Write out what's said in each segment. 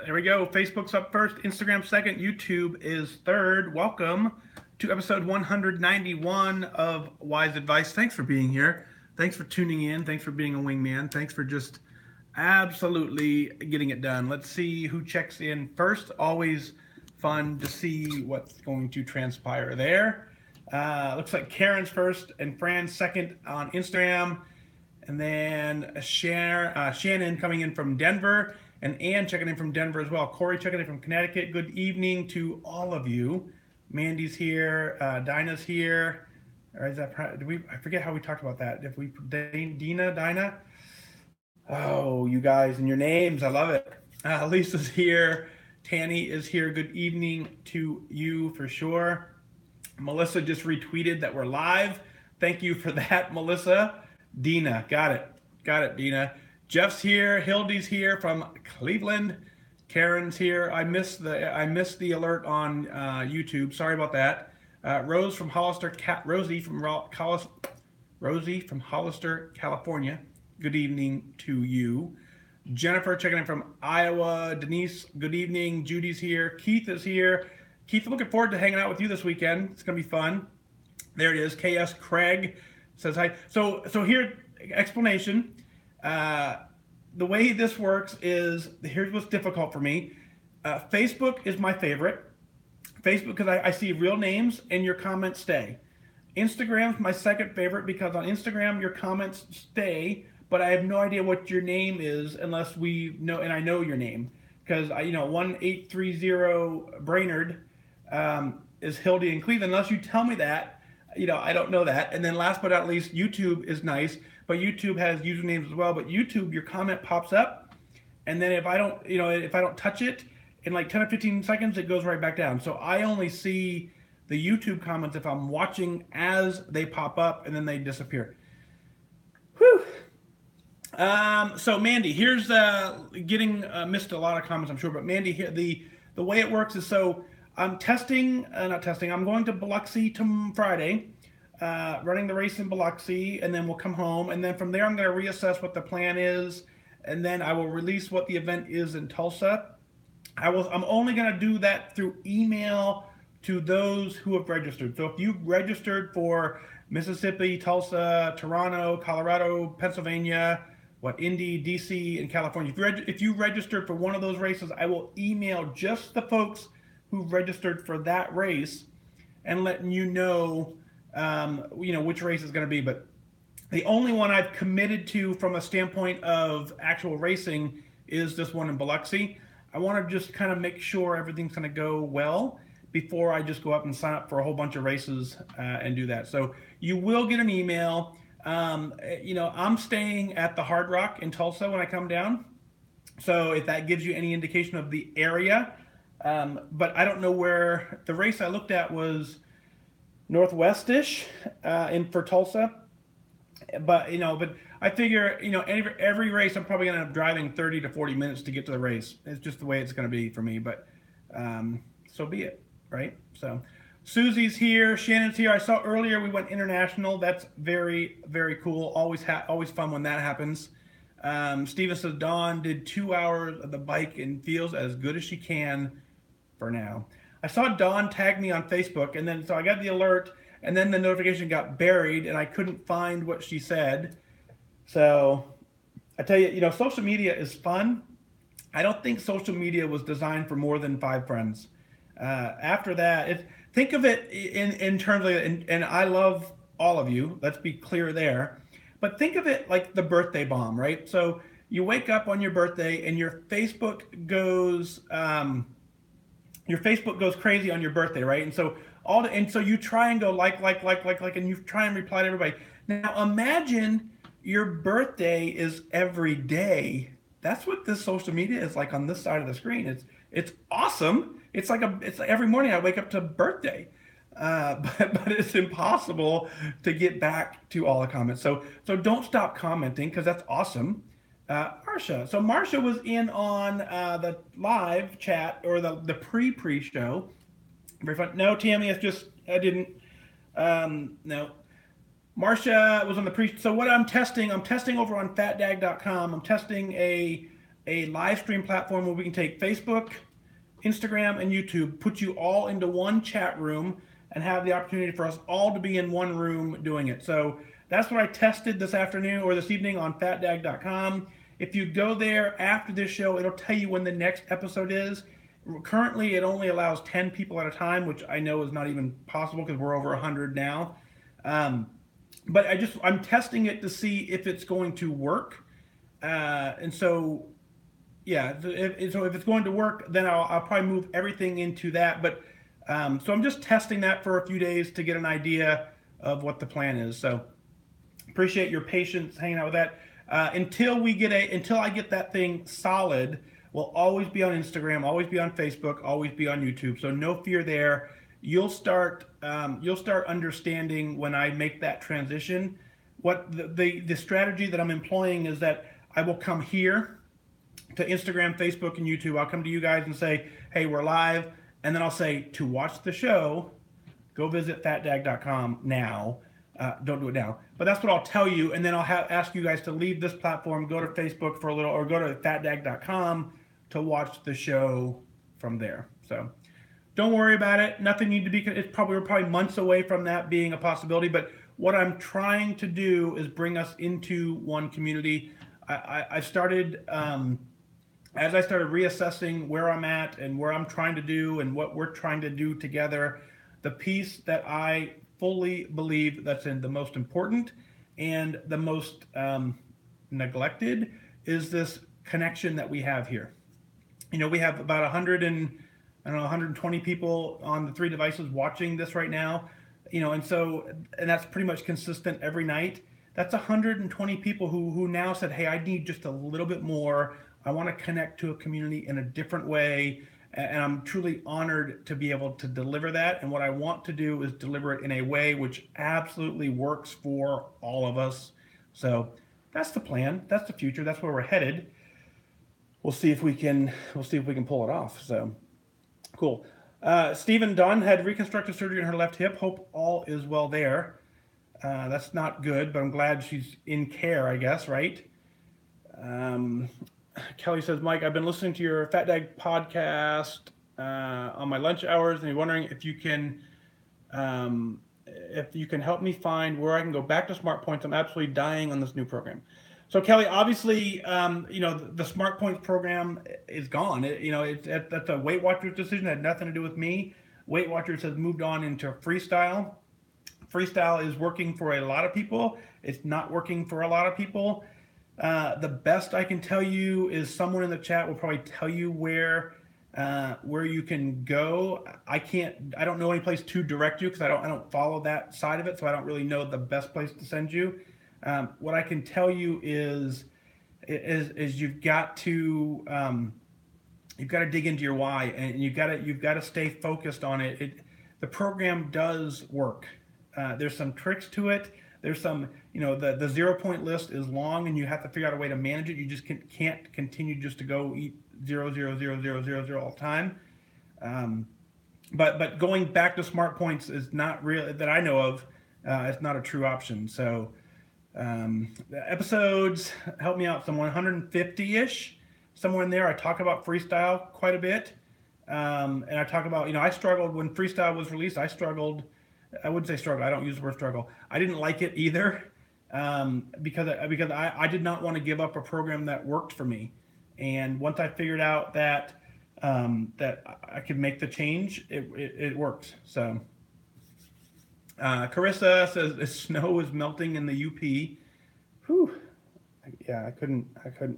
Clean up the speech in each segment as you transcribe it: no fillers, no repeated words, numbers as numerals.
There we go. Facebook's up first, Instagram second, YouTube is third. Welcome to episode 191 of Wise Advice. Thanks for being here. Thanks for tuning in. Thanks for being a wingman. Thanks for just absolutely getting it done. Let's see who checks in first. Always fun to see what's going to transpire there. Looks like Karen's first and Fran's second on Instagram. And then Shannon coming in from Denver. And Ann checking in from Denver as well. Corey checking in from Connecticut. Good evening to all of you. Mandy's here. Dinah's here. Or is that? I forget how we talked about that. If we Dinah. Oh, you guys and your names. I love it. Lisa's here. Tanny is here. Good evening to you for sure. Melissa just retweeted that we're live. Thank you for that, Melissa. Dina, got it, Dina. Jeff's here. Hildy's here from Cleveland. Karen's here. I missed the alert on YouTube. Sorry about that. Rosie from Hollister, California. Good evening to you. Jennifer checking in from Iowa. Denise, good evening. Judy's here. Keith is here. Keith, looking forward to hanging out with you this weekend. It's gonna be fun. There it is. KS Craig says hi. So here, explanation. The way this works is, here's what's difficult for me. Facebook is my favorite. Facebook, because I see real names and your comments stay. Instagram's my second favorite because on Instagram your comments stay, but I have no idea what your name is unless we know, and I know your name. Because 1830 Brainerd is Hildy in Cleveland. Unless you tell me that, I don't know that. And then last but not least, YouTube is nice, but YouTube has usernames as well. But YouTube, your comment pops up, and then if I don't touch it in like 10 or 15 seconds, it goes right back down. So I only see the YouTube comments if I'm watching as they pop up, and then they disappear. Whew. So Mandy, here's getting missed a lot of comments, I'm sure, but Mandy, here the way it works is so. I'm I'm going to Biloxi Friday, running the race in Biloxi, and then we'll come home. And then from there, I'm going to reassess what the plan is, and then I will release what the event is in Tulsa. I'm only going to do that through email to those who have registered. So if you've registered for Mississippi, Tulsa, Toronto, Colorado, Pennsylvania, Indy, DC, and California, if you registered for one of those races, I will email just the folks who registered for that race and letting you know, which race is going to be. But the only one I've committed to from a standpoint of actual racing is this one in Biloxi. I want to just kind of make sure everything's going to go well before I just go up and sign up for a whole bunch of races and do that. So you will get an email. I'm staying at the Hard Rock in Tulsa when I come down. So if that gives you any indication of the area, but I don't know where the race I looked at was northwestish for Tulsa. But I figure every race I'm probably gonna end up driving 30 to 40 minutes to get to the race. It's just the way it's gonna be for me. But so be it, right? So Susie's here, Shannon's here. I saw earlier we went international. That's very, very cool. Always fun when that happens. Steven says Dawn did 2 hours of the bike and feels as good as she can for now. I saw Dawn tag me on Facebook, and then so I got the alert, and then the notification got buried, and I couldn't find what she said. So I tell you, social media is fun. I don't think social media was designed for more than 5 friends. After that, think of it in terms of, and I love all of you. Let's be clear there. But think of it like the birthday bomb, right? So you wake up on your birthday, and your Facebook goes crazy on your birthday, right? And so so you try and go like, and you try and reply to everybody. Now imagine your birthday is every day. That's what this social media is like on this side of the screen. It's awesome. It's like every morning I wake up to birthday, but it's impossible to get back to all the comments. So don't stop commenting because that's awesome. Marsha. So Marsha was in on the live chat or the pre-show. Very fun. No, Tammy, I didn't. No. Marsha was on the pre. So what I'm testing over on fatdag.com. I'm testing a a live stream platform where we can take Facebook, Instagram, and YouTube, put you all into one chat room, and have the opportunity for us all to be in one room doing it. So that's what I tested this afternoon or this evening on fatdag.com. If you go there after this show, it'll tell you when the next episode is. Currently, it only allows 10 people at a time, which I know is not even possible because we're over 100 now. But I'm testing it to see if it's going to work. And so, yeah, so if it's going to work, then I'll probably move everything into that. But so I'm just testing that for a few days to get an idea of what the plan is. So appreciate your patience hanging out with that. Until I get that thing solid, we'll always be on Instagram, always be on Facebook, always be on YouTube. So no fear there. You'll start understanding when I make that transition. What the strategy that I'm employing is that I will come here to Instagram, Facebook, and YouTube. I'll come to you guys and say, hey, we're live. And then I'll say, to watch the show, go visit fatdag.com now. Don't do it now. But that's what I'll tell you. And then I'll ask you guys to leave this platform, go to Facebook for a little, or go to fatdag.com to watch the show from there. So don't worry about it. Nothing need to be, we're probably months away from that being a possibility. But what I'm trying to do is bring us into one community. I started, as I started reassessing where I'm at and where I'm trying to do and what we're trying to do together, the piece that I fully believe that's in the most important and the most neglected is this connection that we have here. You know, we have about 120 people on the 3 devices watching this right now, you know, and that's pretty much consistent every night. That's 120 people who now said, hey, I need just a little bit more. I want to connect to a community in a different way. And I'm truly honored to be able to deliver that. And what I want to do is deliver it in a way which absolutely works for all of us. So that's the plan. That's the future. That's where we're headed. We'll see if we can pull it off. So cool. Stephen Dunn had reconstructive surgery in her left hip. Hope all is well there. That's not good, but I'm glad she's in care, I guess, right? Kelly says, Mike, I've been listening to your Fat Dag podcast on my lunch hours, and I'm wondering if you can help me find where I can go back to Smart Points. I'm absolutely dying on this new program. So Kelly, obviously, the Smart Points program is gone. That's a Weight Watchers decision. It had nothing to do with me. Weight Watchers has moved on into Freestyle. Freestyle is working for a lot of people. It's not working for a lot of people. The best I can tell you is someone in the chat will probably tell you where you can go. I don't know any place to direct you because I don't follow that side of it, so I don't really know the best place to send you. What I can tell you is you've got to dig into your why, and you've got to stay focused on it. The program does work. There's some tricks to it. There's some, the 0-point list is long, and you have to figure out a way to manage it. You just can't continue just to go eat 0, 0, 0, 0, 0, 0 all the time. But going back to Smart Points is not really, that I know of, it's not a true option. So the episodes, help me out, some 150-ish, somewhere in there. I talk about Freestyle quite a bit. And I talk about, I struggled when Freestyle was released. I wouldn't say struggle. I don't use the word struggle. I didn't like it either because I did not want to give up a program that worked for me. And once I figured out that I could make the change, it works. So Carissa says snow is melting in the UP. Whew. Yeah, I couldn't.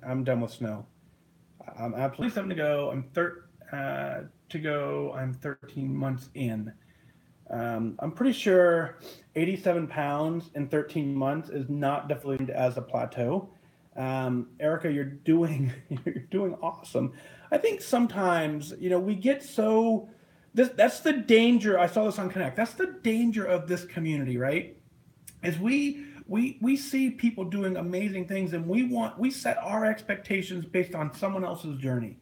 I'm done with snow. I'm absolutely something to go. I'm 13 months in. I'm pretty sure 87 pounds in 13 months is not defined as a plateau. Erica, you're doing awesome. I think sometimes, we get so that's the danger. I saw this on Connect. That's the danger of this community, right? Is we see people doing amazing things, and we set our expectations based on someone else's journey.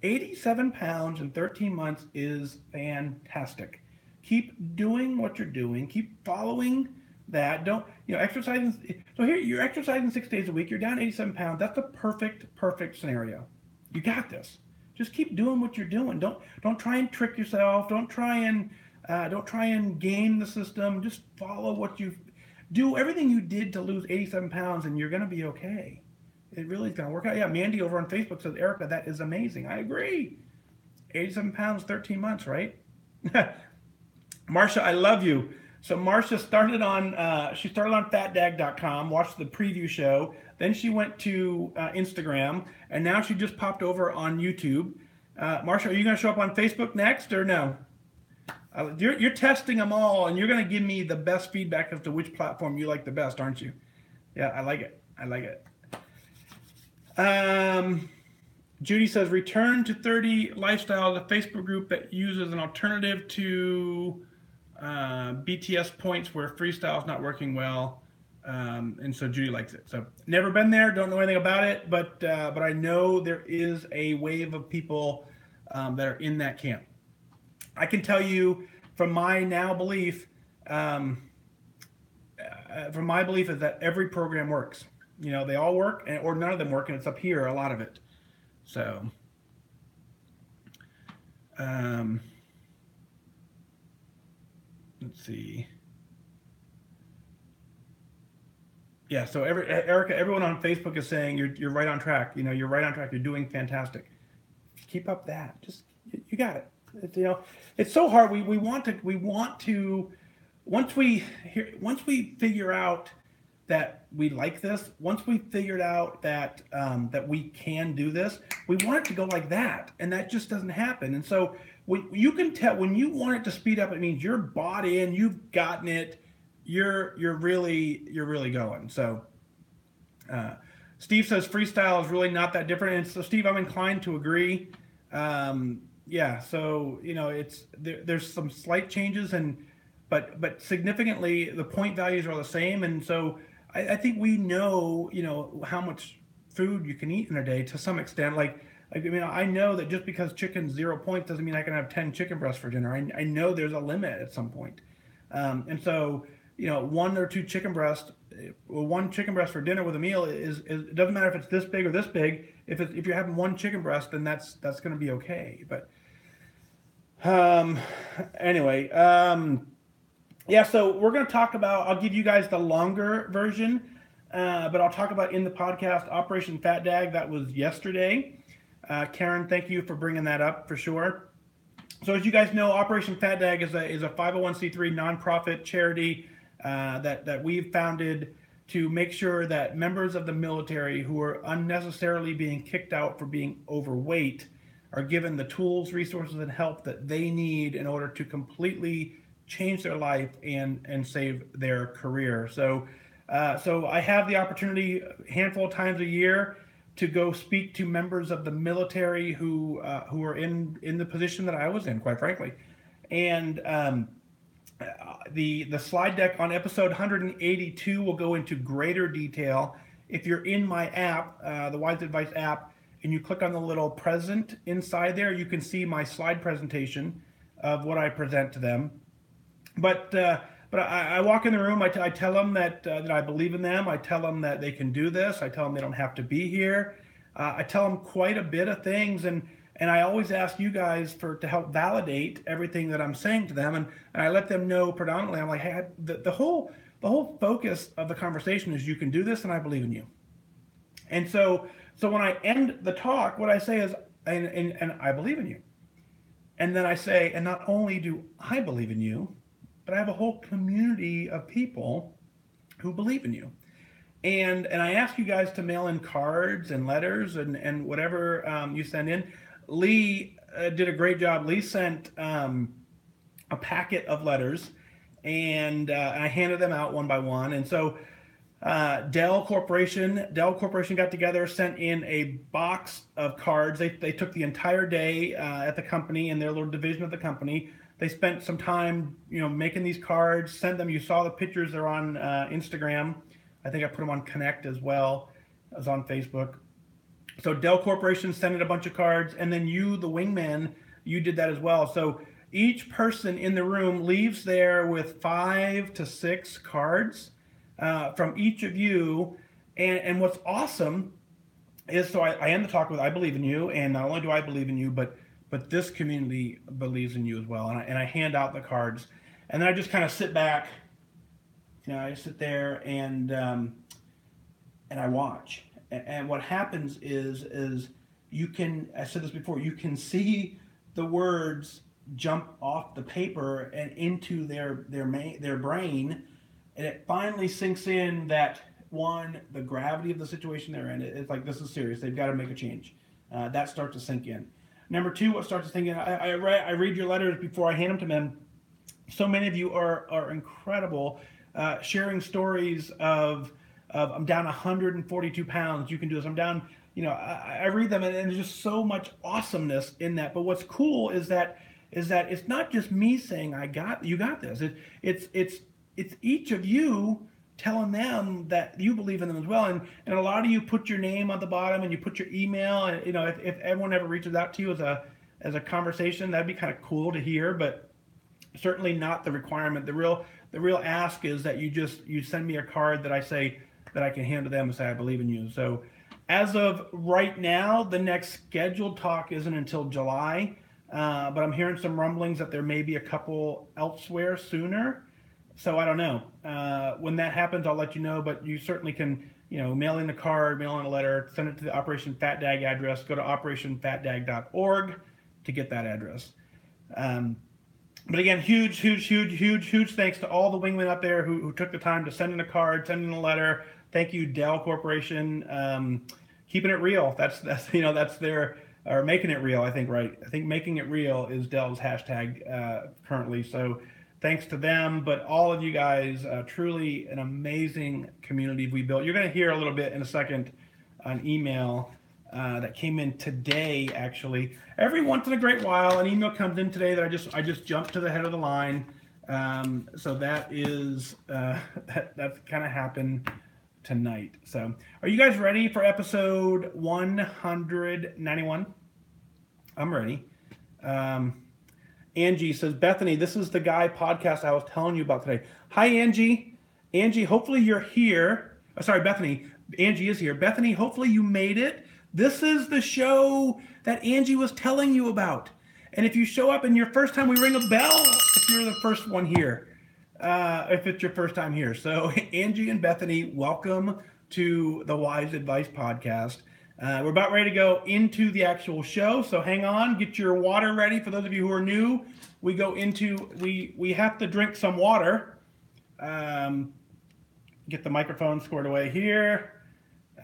87 pounds in 13 months is fantastic. Keep doing what you're doing. Keep following that. Don't, exercising. So here you're exercising 6 days a week. You're down 87 pounds. That's the perfect scenario. You got this. Just keep doing what you're doing. Don't try and trick yourself. Don't try and game the system. Just follow what you do. Everything you did to lose 87 pounds, and you're gonna be okay. It really is gonna work out. Yeah, Mandy over on Facebook says, Erica, that is amazing. I agree. 87 pounds, 13 months, right? Marsha, I love you. So Marsha started on fatdag.com, watched the preview show. Then she went to Instagram, and now she just popped over on YouTube. Marsha, are you going to show up on Facebook next or no? You're testing them all, and you're going to give me the best feedback as to which platform you like the best, aren't you? Yeah, I like it. I like it. Judy says, return to 30 Lifestyle, the Facebook group that uses an alternative to BTS points where freestyle is not working well. And so Judy likes it. So never been there, don't know anything about it, but I know there is a wave of people that are in that camp. I can tell you from my now belief, is that every program works. You know, they all work, or none of them work, and it's up here, a lot of it. So, let's see. Yeah, so Erica, everyone on Facebook is saying you're right on track. You know, you're right on track. You're doing fantastic. Keep up that. Just you got it. You know, it's so hard. We want to once we figure out that we like this, once we figured out that that we can do this, we want it to go like that, and that just doesn't happen. And so you can tell when you want it to speed up, it means you're bought in, you've gotten it, you're really going. So Steve says freestyle is really not that different, and so Steve, I'm inclined to agree. Yeah, so you know, there's some slight changes, but significantly the point values are the same, and so I think we know, you know, how much food you can eat in a day to some extent. Like I mean, I know that just because chicken's 0 points doesn't mean I can have 10 chicken breasts for dinner. I know there's a limit at some point. And so, you know, one chicken breast for dinner with a meal it doesn't matter if it's this big or this big. If you're having one chicken breast, then that's going to be okay. But anyway, yeah, so we're going to talk about, I'll give you guys the longer version, but I'll talk about in the podcast Operation Fat Dag. That was yesterday. Karen, thank you for bringing that up for sure. So as you guys know, Operation Fat Dag is a 501c3 nonprofit charity that we've founded to make sure that members of the military who are unnecessarily being kicked out for being overweight are given the tools, resources, and help that they need in order to completely change their life and save their career. So I have the opportunity a handful of times a year to go speak to members of the military who are in the position that I was in, quite frankly. And the slide deck on episode 182 will go into greater detail. If you're in my app, the Wise Advice app, and you click on the little present inside there, you can see my slide presentation of what I present to them. But I walk in the room. I tell them that I believe in them. I tell them that they can do this. I tell them they don't have to be here. I tell them quite a bit of things, and I always ask you guys to help validate everything that I'm saying to them, and I let them know predominantly. I'm like, hey, the whole focus of the conversation is you can do this, and I believe in you. And so when I end the talk, what I say is, and I believe in you. And then I say, and not only do I believe in you, but I have a whole community of people who believe in you. And I ask you guys to mail in cards and letters and whatever you send in. Lee did a great job. Lee sent a packet of letters, and I handed them out one by one. And so Dell Corporation got together, sent in a box of cards. They took the entire day at the company, in their little division of the company. They spent some time, making these cards, sent them. You saw the pictures. They're on Instagram. I think I put them on Connect as well as on Facebook. So Dell Corporation sent in a bunch of cards, and then you, the wingman, you did that as well. So each person in the room leaves there with 5 to 6 cards from each of you. And what's awesome is so I end the talk with I believe in you, and not only do I believe in you, but this community believes in you as well. And I hand out the cards, and then I just kind of sit back. I sit there and I watch. And what happens is you can, I said this before, you can see the words jump off the paper and into their brain, and it finally sinks in that one, the gravity of the situation they're in. It's like, this is serious. They've got to make a change. That starts to sink in. Number two, what starts to sink in? I read your letters before I hand them to them. So many of you are incredible, sharing stories of I'm down 142 pounds. You can do this. I'm down. I read them, and there's just so much awesomeness in that. But what's cool is that it's not just me saying you got this. It's each of you telling them that you believe in them as well. And a lot of you put your name on the bottom and you put your email. And if everyone ever reaches out to you as a conversation, that'd be kind of cool to hear. But certainly not the requirement. The real ask is that you send me a card that I say that I can hand to them and say I believe in you. So as of right now, the next scheduled talk isn't until July, but I'm hearing some rumblings that there may be a couple elsewhere sooner. So I don't know. When that happens, I'll let you know. But you certainly can, mail in the card, mail in a letter, send it to the Operation Fat Dag address. Go to operationfatdag.org to get that address. But again, huge thanks to all the wingmen out there who took the time to send in a card, send in a letter. Thank you, Dell Corporation. Keeping it real. That's their, or making it real, I think, right? I think making it real is Dell's hashtag currently. So thanks to them, but all of you guys, truly an amazing community we built. You're going to hear a little bit in a second an email that came in today, actually. Every once in a great while, an email comes in today that I just jumped to the head of the line. So that is that's kind of happened tonight. So are you guys ready for episode 191? I'm ready. Angie says, Bethany, this is the guy podcast I was telling you about today. Hi, Angie. Angie, hopefully you're here. Sorry, Bethany. Angie is here. Bethany, hopefully you made it. This is the show that Angie was telling you about. And if you show up and your first time, we ring a bell if you're the first one here, if it's your first time here. So Angie and Bethany, welcome to the Wise Advice Podcast. We're about ready to go into the actual show. So hang on, get your water ready. For those of you who are new, we have to drink some water. Get the microphone squared away here.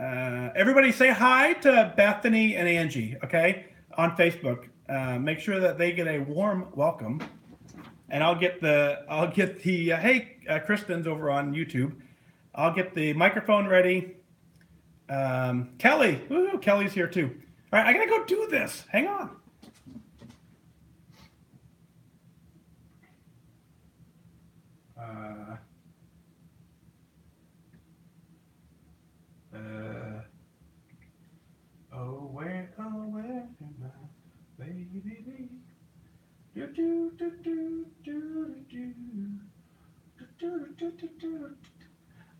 Everybody say hi to Bethany and Angie, okay, on Facebook. Make sure that they get a warm welcome, and I'll get the hey, Kristen's over on YouTube. I'll get the microphone ready. Kelly, woo, Kelly's here too. All right, I gotta go do this. Hang on. Oh where can my baby be? Do do do do do do do do do do.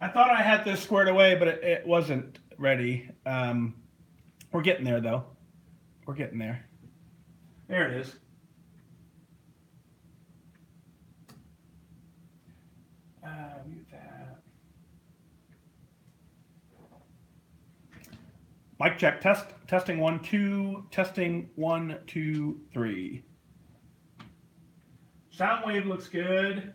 I thought I had this squared away, but it wasn't ready. We're getting there though. We're getting there. There it is. Mute that. Mic check. Testing 1 2. Testing 1 2 3. Sound wave looks good.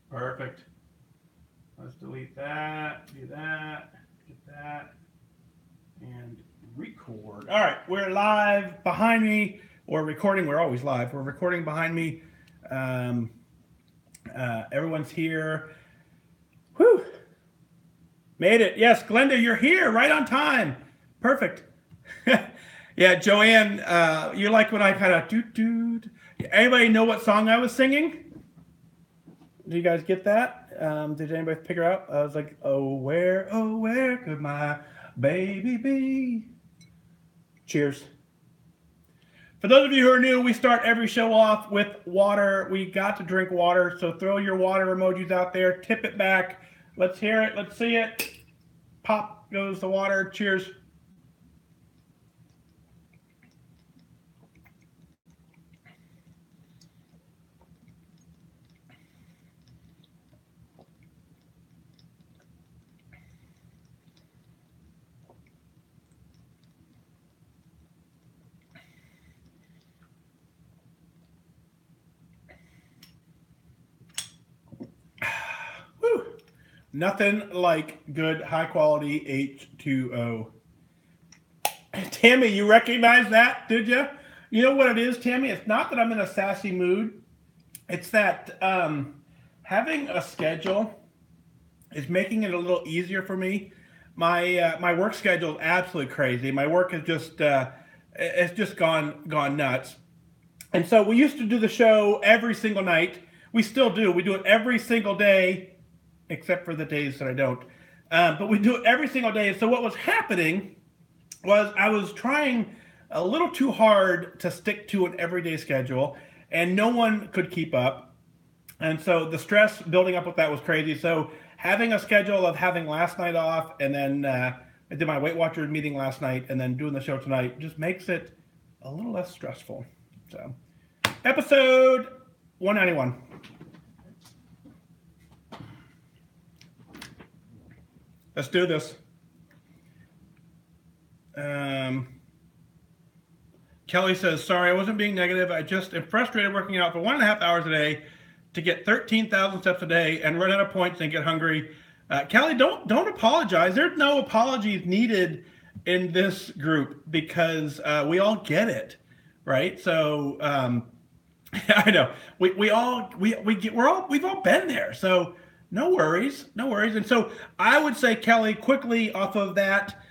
Perfect. Let's delete that. Do that. Get that. And record. All right, we're live. Behind me, or recording. We're always live. We're recording behind me. Everyone's here. Whew. Made it. Yes, Glenda, you're here right on time. Perfect. Yeah, Joanne, you like when I kind of doot. Anybody know what song I was singing? Do you guys get that? Did anybody figure out? I was like, oh, where could my baby be? Cheers. For those of you who are new, we start every show off with water. We got to drink water, so throw your water emojis out there. Tip it back. Let's hear it. Let's see it. Pop goes the water. Cheers. Whew. Nothing like good, high quality H2O. Tammy, you recognize that, did you? You know what it is, Tammy? It's not that I'm in a sassy mood. It's that having a schedule is making it a little easier for me. My work schedule is absolutely crazy. My work is just it's just gone nuts. And so we used to do the show every single night. We still do. We do it every single day, except for the days that I don't. But we do it every single day. So what was happening was I was trying a little too hard to stick to an everyday schedule, and no one could keep up. And so the stress building up with that was crazy. So having a schedule of having last night off, and then I did my Weight Watchers meeting last night, and then doing the show tonight just makes it a little less stressful. So episode 191. Let's do this. Kelly says, sorry, I wasn't being negative. I just am frustrated working out for 1.5 hours a day to get 13,000 steps a day and run out of points and get hungry. Kelly, don't apologize. There's no apologies needed in this group because we all get it, right? So I know we've all been there. So no worries. And so I would say, Kelly, quickly off of that,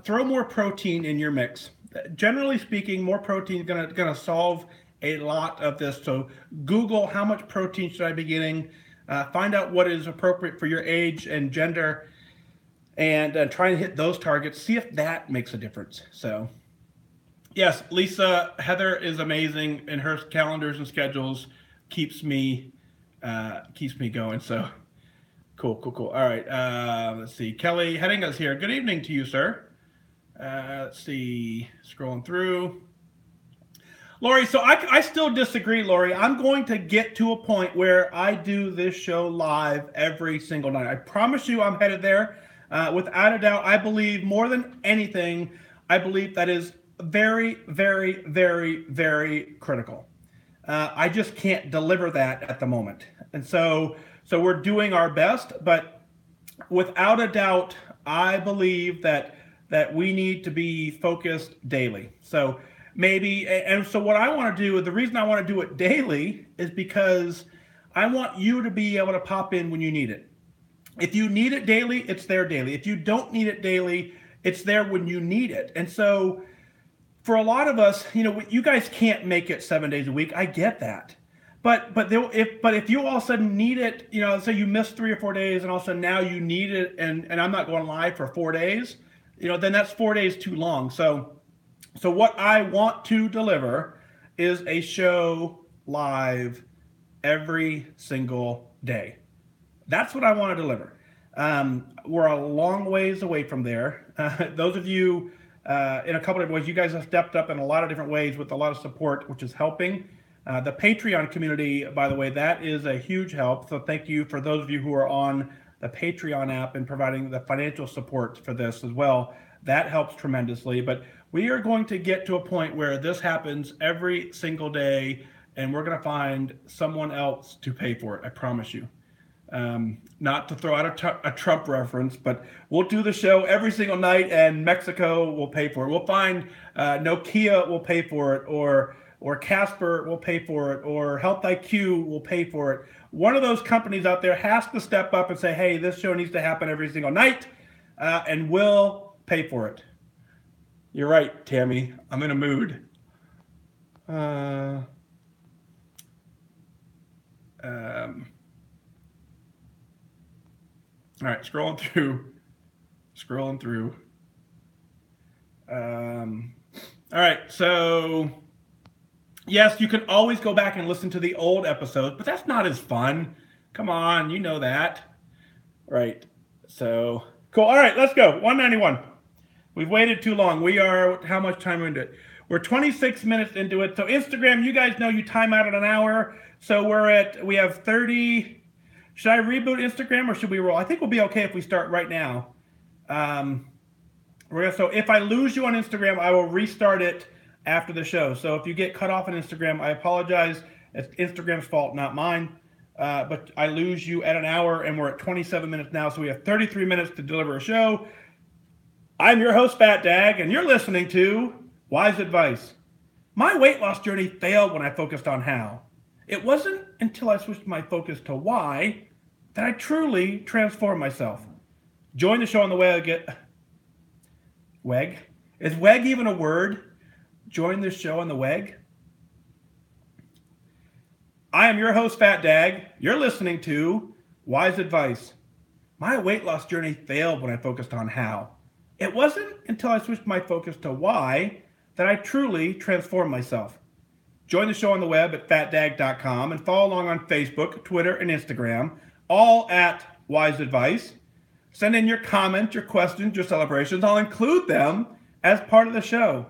throw more protein in your mix. Generally speaking, more protein is gonna solve a lot of this. So Google how much protein should I be getting, find out what is appropriate for your age and gender, and try and hit those targets. See if that makes a difference. So yes, Lisa, Heather is amazing, and her calendars and schedules keeps me going. So cool. All right, let's see. Kelly Heading is here. Good evening to you, sir. Let's see, scrolling through. Lori, so I still disagree, Lori. I'm going to get to a point where I do this show live every single night. I promise you I'm headed there. Without a doubt, I believe more than anything, I believe that is very, very, very, very critical. I just can't deliver that at the moment. And so we're doing our best, but without a doubt, I believe that we need to be focused daily. So maybe, and so what I want to do, the reason I want to do it daily is because I want you to be able to pop in when you need it. If you need it daily, it's there daily. If you don't need it daily, it's there when you need it. And so for a lot of us, you guys can't make it 7 days a week. I get that. But if you all of a sudden need it, say you missed 3 or 4 days and all of a sudden now you need it and I'm not going live for 4 days, then that's 4 days too long. So what I want to deliver is a show live every single day. That's what I want to deliver. We're a long ways away from there. Those of you in a couple of ways, you guys have stepped up in a lot of different ways with a lot of support, which is helping. The Patreon community, by the way, that is a huge help. So thank you for those of you who are on the Patreon app and providing the financial support for this as well. That helps tremendously. But we are going to get to a point where this happens every single day, and we're going to find someone else to pay for it. I promise you. Not to throw out a Trump reference, but we'll do the show every single night, and Mexico will pay for it. We'll find Nokia will pay for it, or Casper will pay for it, or Health IQ will pay for it. One of those companies out there has to step up and say, hey, this show needs to happen every single night, and we'll pay for it. You're right, Tammy. I'm in a mood. All right, scrolling through. All right, so Yes, you can always go back and listen to the old episodes, but that's not as fun. Come on, you know that. Right. So, cool. All right, let's go. 191. We've waited too long. We are, how much time are we into it? We're 26 minutes into it. So, Instagram, you guys know you time out at an hour. So, we have 30. Should I reboot Instagram or should we roll? I think we'll be okay if we start right now. Um, so if I lose you on Instagram, I will restart it after the show. So if you get cut off on Instagram, I apologize. It's Instagram's fault, not mine. But I lose you at an hour, and we're at 27 minutes now, so we have 33 minutes to deliver a show. I'm your host, Fat Dag, and you're listening to Wise Advice. My weight loss journey failed when I focused on how. It wasn't until I switched my focus to why that I truly transformed myself. Join the show on the way I get... WEG? Is WEG even a word? Join this show on the WEG? I am your host, Fat Dag. You're listening to Wise Advice. My weight loss journey failed when I focused on how. It wasn't until I switched my focus to why that I truly transformed myself. Join the show on the web at fatdag.com and follow along on Facebook, Twitter, and Instagram, all at Wise Advice. Send in your comments, your questions, your celebrations. I'll include them as part of the show.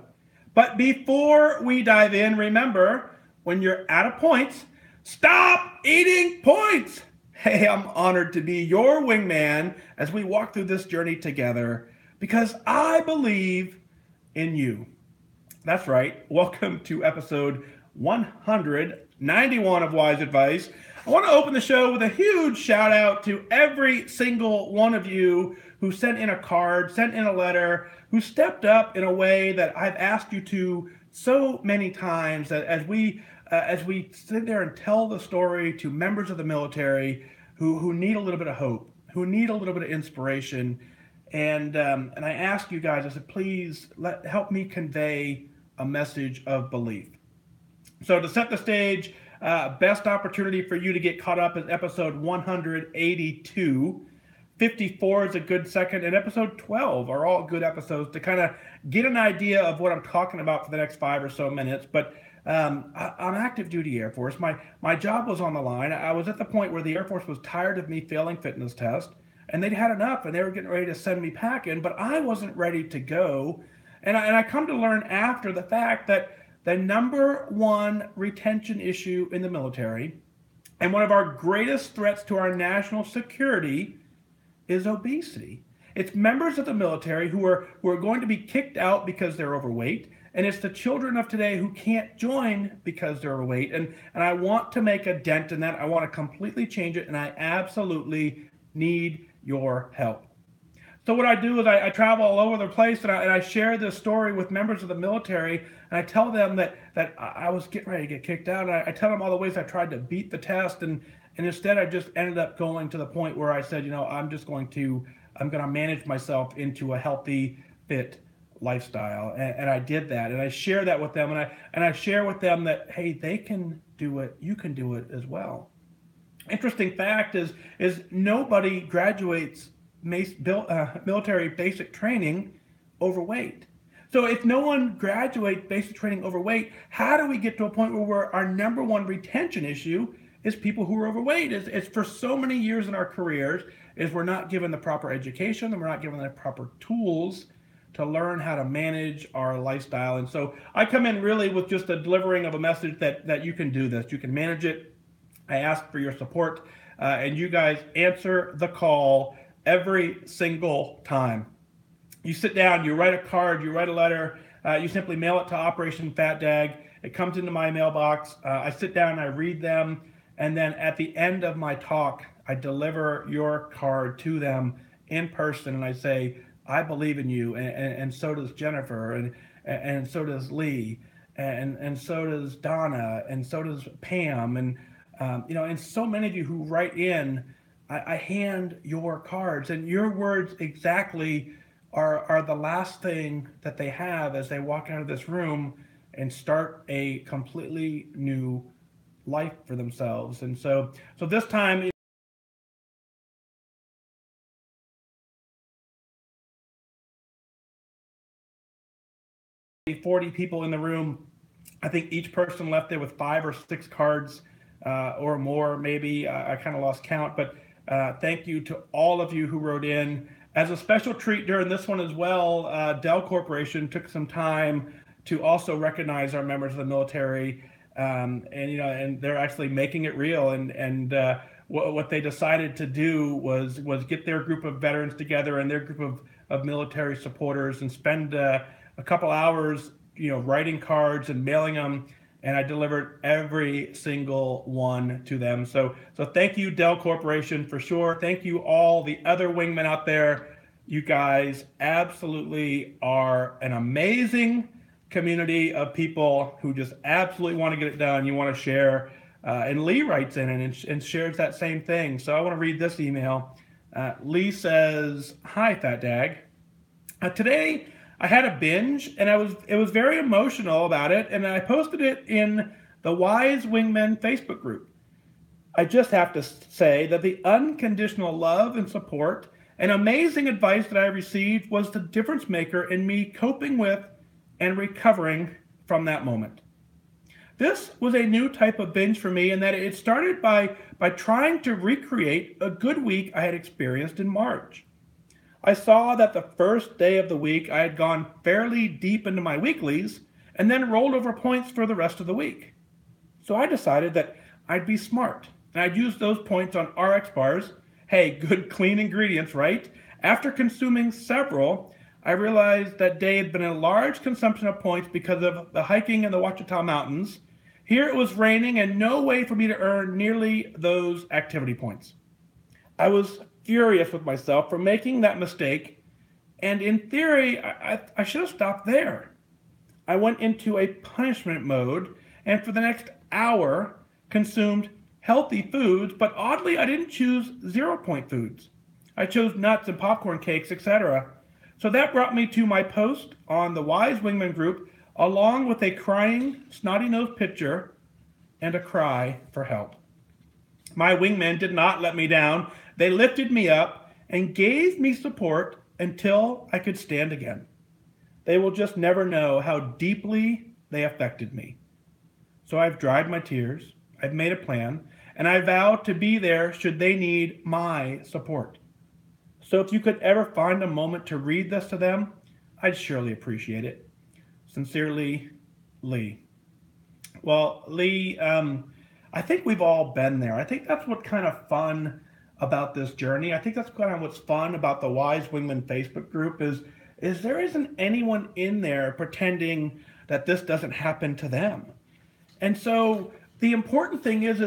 But before we dive in, remember, when you're out of points, stop eating points. Hey, I'm honored to be your wingman as we walk through this journey together because I believe in you. That's right. Welcome to episode 191 of Wise Advice. I want to open the show with a huge shout out to every single one of you who sent in a card, sent in a letter, who stepped up in a way that I've asked you to so many times as we sit there and tell the story to members of the military who need a little bit of hope, who need a little bit of inspiration. And I ask you guys, I said, please help me convey a message of belief. So to set the stage, best opportunity for you to get caught up is episode 182. 54 is a good second, and episode 12 are all good episodes to kind of get an idea of what I'm talking about for the next 5 or so minutes. But I'm active duty Air Force. My job was on the line. I was at the point where the Air Force was tired of me failing fitness tests, and they'd had enough, and they were getting ready to send me packing, but I wasn't ready to go. And I come to learn after the fact that the number one retention issue in the military and one of our greatest threats to our national security is obesity. It's members of the military who are going to be kicked out because they're overweight, and it's the children of today who can't join because they're overweight. And I want to make a dent in that. I want to completely change it, and I absolutely need your help. So what I do is I travel all over the place, and I share this story with members of the military, and I tell them that I was getting ready to get kicked out. And I tell them all the ways I tried to beat the test, and instead I just ended up going to the point where I said, I'm going to manage myself into a healthy, fit lifestyle, and I did that, and I share that with them, and I share with them that, hey, they can do it, you can do it as well. Interesting fact is nobody graduates military basic training overweight. So if no one graduates basic training overweight, how do we get to a point where our number one retention issue is people who are overweight? It's for so many years in our careers is we're not given the proper education and we're not given the proper tools to learn how to manage our lifestyle. And so I come in really with just a delivering of a message that you can do this. You can manage it. I ask for your support, and you guys answer the call every single time. You sit down, you write a card, you write a letter, you simply mail it to Operation Fat Dag. It comes into my mailbox. I sit down, I read them, and then at the end of my talk, I deliver your card to them in person, and I say, I believe in you, and so does Jennifer, and so does Lee, and so does Donna, and so does Pam, and and so many of you who write in, I hand your cards, and your words exactly are the last thing that they have as they walk out of this room and start a completely new life for themselves. And so this time, 40 people in the room. I think each person left there with 5 or 6 cards or more, maybe. I kind of lost count, but thank you to all of you who wrote in. As a special treat during this one as well, Dell Corporation took some time to also recognize our members of the military, and they're actually making it real. And what they decided to do was get their group of veterans together and their group of military supporters and spend a couple hours, writing cards and mailing them. And I delivered every single one to them. So thank you, Dell Corporation, for sure. Thank you, all the other wingmen out there. You guys absolutely are an amazing community of people who just absolutely want to get it done. You want to share. And Lee writes in and shares that same thing. So I want to read this email. Lee says, "Hi, Fat Dag. Today, I had a binge, and it was very emotional about it, and I posted it in the Wise Wingmen Facebook group. I just have to say that the unconditional love and support and amazing advice that I received was the difference maker in me coping with and recovering from that moment. This was a new type of binge for me in that it started by trying to recreate a good week I had experienced in March. I saw that the first day of the week I had gone fairly deep into my weeklies and then rolled over points for the rest of the week. So I decided that I'd be smart and I'd use those points on RX bars. Hey, good clean ingredients, right? After consuming several, I realized that day had been a large consumption of points because of the hiking in the Ouachita Mountains. Here it was raining and no way for me to earn nearly those activity points. I was furious with myself for making that mistake, and in theory, I should have stopped there. I went into a punishment mode, and for the next hour, consumed healthy foods, but oddly, I didn't choose 0-point foods. I chose nuts and popcorn cakes, etc. So that brought me to my post on the Wise Wingman group, along with a crying, snotty-nosed picture and a cry for help. My wingmen did not let me down. They lifted me up and gave me support until I could stand again. They will just never know how deeply they affected me. So I've dried my tears, I've made a plan, and I vow to be there should they need my support. So if you could ever find a moment to read this to them, I'd surely appreciate it. Sincerely, Lee." Well, Lee, I think we've all been there. I think that's what kind of fun about this journey. I think that's kind of what's fun about the Wise Wingman Facebook group is there isn't anyone in there pretending that this doesn't happen to them. And so the important thing is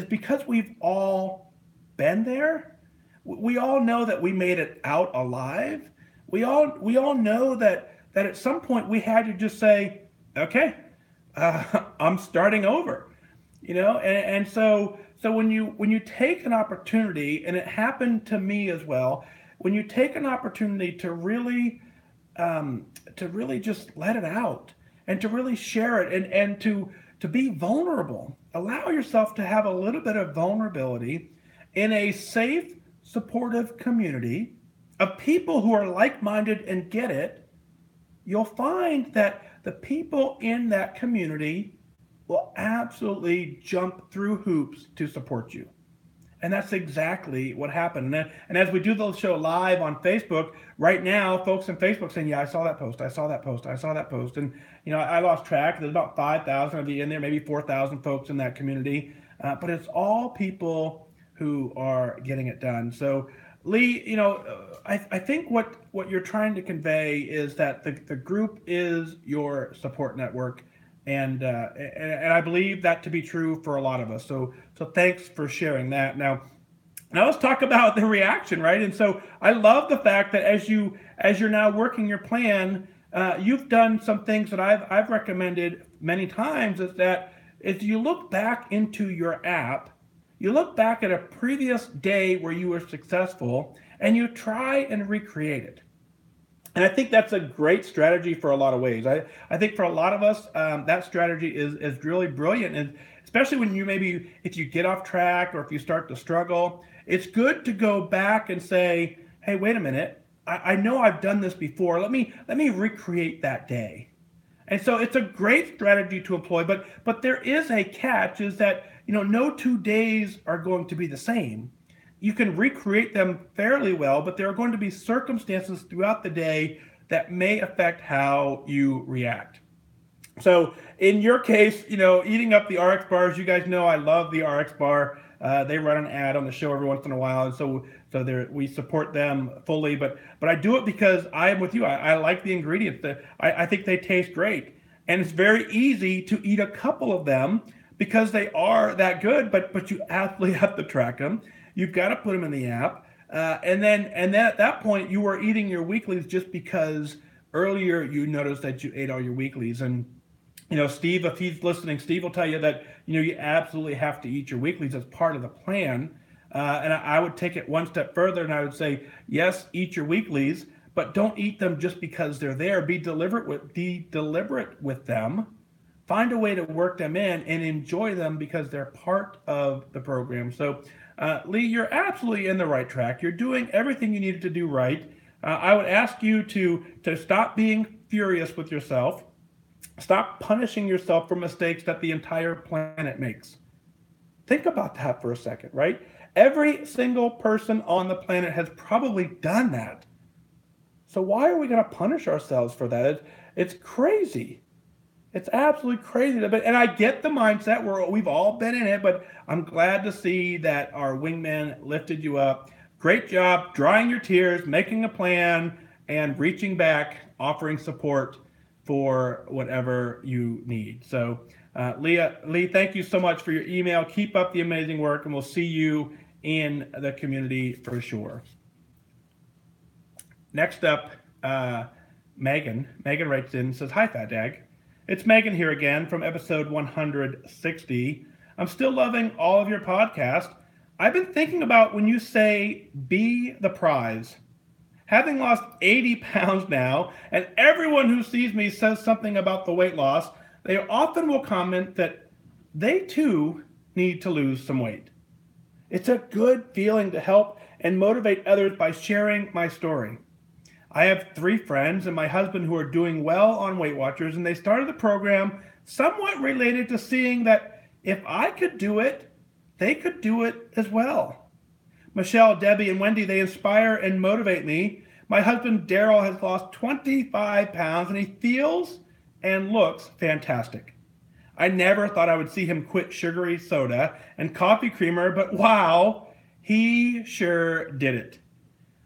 because we've all been there, we all know that we made it out alive. We all know that at some point we had to just say, okay, I'm starting over. And so when you take an opportunity, and it happened to me as well, when you take an opportunity to really just let it out and to really share it and to be vulnerable, allow yourself to have a little bit of vulnerability in a safe, supportive community of people who are like-minded and get it, you'll find that the people in that community will absolutely jump through hoops to support you. And that's exactly what happened. And as we do the show live on Facebook, right now, folks on Facebook saying, yeah, I saw that post. And, I lost track. There's about 5,000 of you in there, maybe 4,000 folks in that community. But it's all people who are getting it done. So, Lee, I think what you're trying to convey is that the group is your support network. And I believe that to be true for a lot of us. So thanks for sharing that. Now let's talk about the reaction, right? And so I love the fact that as you're now working your plan, you've done some things that I've recommended many times. Is that if you look back into your app, you look back at a previous day where you were successful, and you try and recreate it. And I think that's a great strategy for a lot of ways. I think for a lot of us, that strategy is really brilliant. And especially when if you get off track or if you start to struggle, it's good to go back and say, hey, wait a minute. I know I've done this before. Let me recreate that day. And so it's a great strategy to employ, but there is a catch is that, no 2 days are going to be the same. You can recreate them fairly well, but there are going to be circumstances throughout the day that may affect how you react. So in your case, eating up the RX bars, you guys know I love the RX bar. They run an ad on the show every once in a while, and so we support them fully. But I do it because I am with you. I like the ingredients. I think they taste great, and it's very easy to eat a couple of them because they are that good. But you absolutely have to track them. You've got to put them in the app, and then at that point you are eating your weeklies just because earlier you noticed that you ate all your weeklies. And Steve, if he's listening, Steve will tell you that, you absolutely have to eat your weeklies as part of the plan. And I would take it one step further and I would say, yes, eat your weeklies, but don't eat them just because they're there. Be deliberate with them. Find a way to work them in and enjoy them because they're part of the program. So, Lee, you're absolutely in the right track. You're doing everything you needed to do right. I would ask you to stop being furious with yourself. Stop punishing yourself for mistakes that the entire planet makes. Think about that for a second, right? Every single person on the planet has probably done that. So why are we going to punish ourselves for that? It's crazy. It's absolutely crazy. And I get the mindset where we've all been in it, but I'm glad to see that our wingman lifted you up. Great job drying your tears, making a plan, and reaching back, offering support for whatever you need. So, Lee, thank you so much for your email. Keep up the amazing work, and we'll see you in the community for sure. Next up, Megan. Megan writes in and says, "Hi, Fat Dag. It's Megan here again from episode 160. I'm still loving all of your podcasts. I've been thinking about when you say be the prize. Having lost 80 pounds now, and everyone who sees me says something about the weight loss, they often will comment that they too need to lose some weight. It's a good feeling to help and motivate others by sharing my story. I have 3 friends and my husband who are doing well on Weight Watchers, and they started the program somewhat related to seeing that if I could do it, they could do it as well. Michelle, Debbie, and Wendy, they inspire and motivate me. My husband, Daryl, has lost 25 pounds, and he feels and looks fantastic. I never thought I would see him quit sugary soda and coffee creamer, but wow, he sure did it.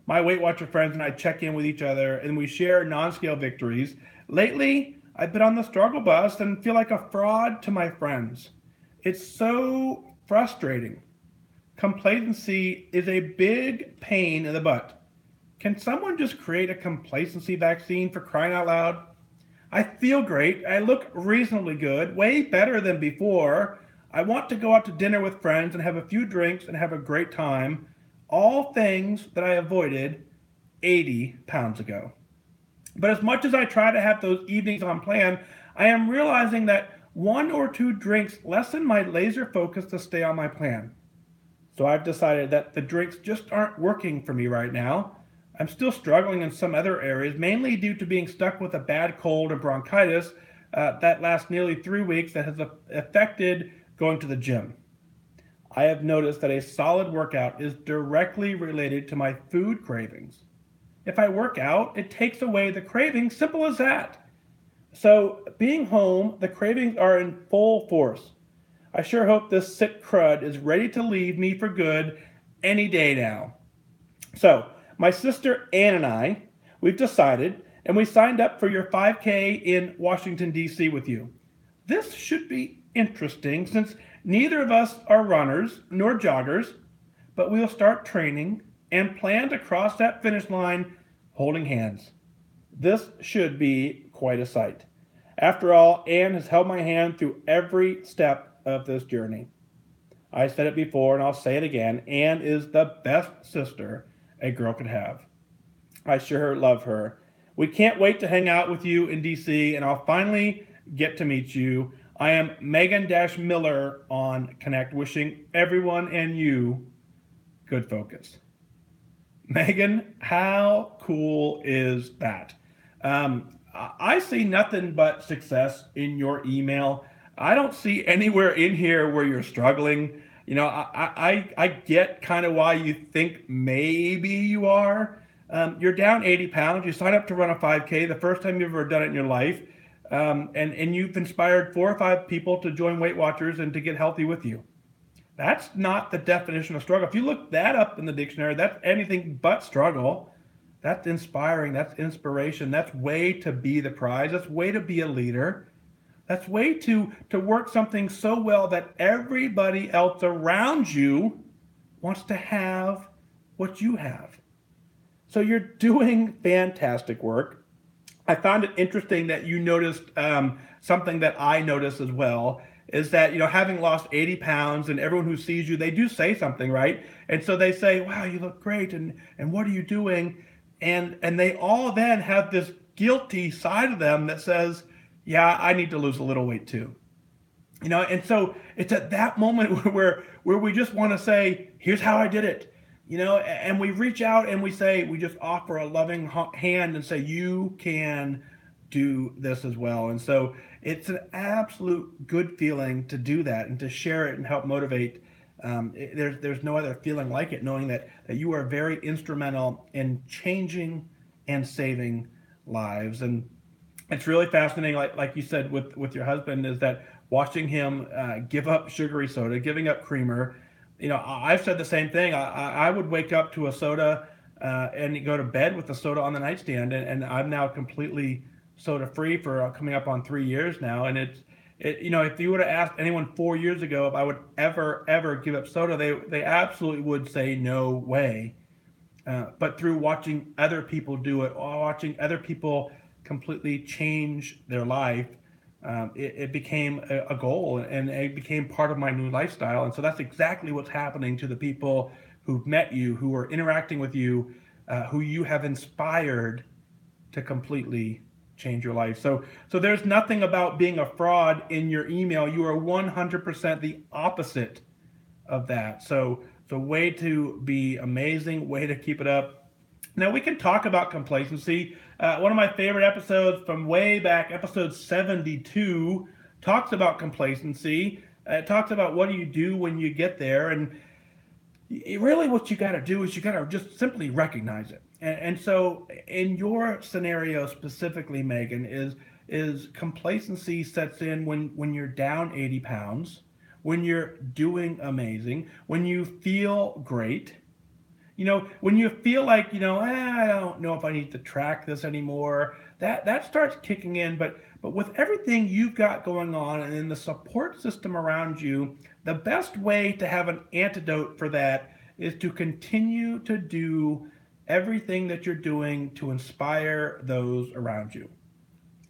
My Weight Watcher friends and I check in with each other, and we share non-scale victories. Lately, I've been on the struggle bus and feel like a fraud to my friends. It's so frustrating. Complacency is a big pain in the butt. Can someone just create a complacency vaccine, for crying out loud? I feel great. I look reasonably good, way better than before. I want to go out to dinner with friends and have a few drinks and have a great time. All things that I avoided 80 pounds ago. But as much as I try to have those evenings on plan, I am realizing that 1 or 2 drinks lessen my laser focus to stay on my plan. So I've decided that the drinks just aren't working for me right now. I'm still struggling in some other areas, mainly due to being stuck with a bad cold and bronchitis that lasts nearly 3 weeks that has affected going to the gym. I have noticed that a solid workout is directly related to my food cravings. If I work out, it takes away the cravings, simple as that. So being home, the cravings are in full force. I sure hope this sick crud is ready to leave me for good any day now. So my sister Ann and I, we've decided, and we signed up for your 5K in Washington, D.C. with you. This should be interesting since neither of us are runners nor joggers, but we'll start training and plan to cross that finish line holding hands. This should be quite a sight. After all, Ann has held my hand through every step of this journey. I said it before and I'll say it again. Ann is the best sister a girl could have. I sure love her. We can't wait to hang out with you in DC, and I'll finally get to meet you. I am Megan-Miller on Connect, wishing everyone and you good focus. Megan, how cool is that? I see nothing but success in your email. I don't see anywhere in here where you're struggling. I get kind of why you think maybe you are. You're down 80 pounds. You signed up to run a 5K, the first time you've ever done it in your life. And you've inspired 4 or 5 people to join Weight Watchers and to get healthy with you. That's not the definition of struggle. If you look that up in the dictionary, that's anything but struggle. That's inspiring. That's inspiration. That's way to be the prize. That's way to be a leader. That's way to work something so well that everybody else around you wants to have what you have. So you're doing fantastic work. I found it interesting that you noticed something that I noticed as well, is that, having lost 80 pounds and everyone who sees you, they do say something, right? And so they say, wow, you look great. And what are you doing? And they all then have this guilty side of them that says, yeah, I need to lose a little weight too. And so it's at that moment where we just want to say, here's how I did it. And we reach out and we just offer a loving hand and say, you can do this as well. And so it's an absolute good feeling to do that and to share it and help motivate. There's no other feeling like it, knowing that you are very instrumental in changing and saving lives. And it's really fascinating, like you said with your husband, is that watching him give up sugary soda, giving up creamer. I've said the same thing. I would wake up to a soda and go to bed with the soda on the nightstand, and I'm now completely soda free for coming up on 3 years now. And if you would have asked anyone 4 years ago if I would ever give up soda, they absolutely would say no way. But through watching other people do it, or watching other people completely change their life, it became a goal, and it became part of my new lifestyle. And so that's exactly what's happening to the people who've met you, who are interacting with you, who you have inspired to completely change your life. So there's nothing about being a fraud in your email. You are 100% the opposite of that. So way to be amazing, way to keep it up. Now we can talk about complacency. One of my favorite episodes from way back, episode 72, talks about complacency. It talks about what do you do when you get there. And really what you got to do is you got to just simply recognize it. And so in your scenario specifically, Megan, is complacency sets in when you're down 80 pounds, when you're doing amazing, when you feel great. When you feel like, I don't know if I need to track this anymore, that starts kicking in. But with everything you've got going on and in the support system around you, the best way to have an antidote for that is to continue to do everything that you're doing to inspire those around you.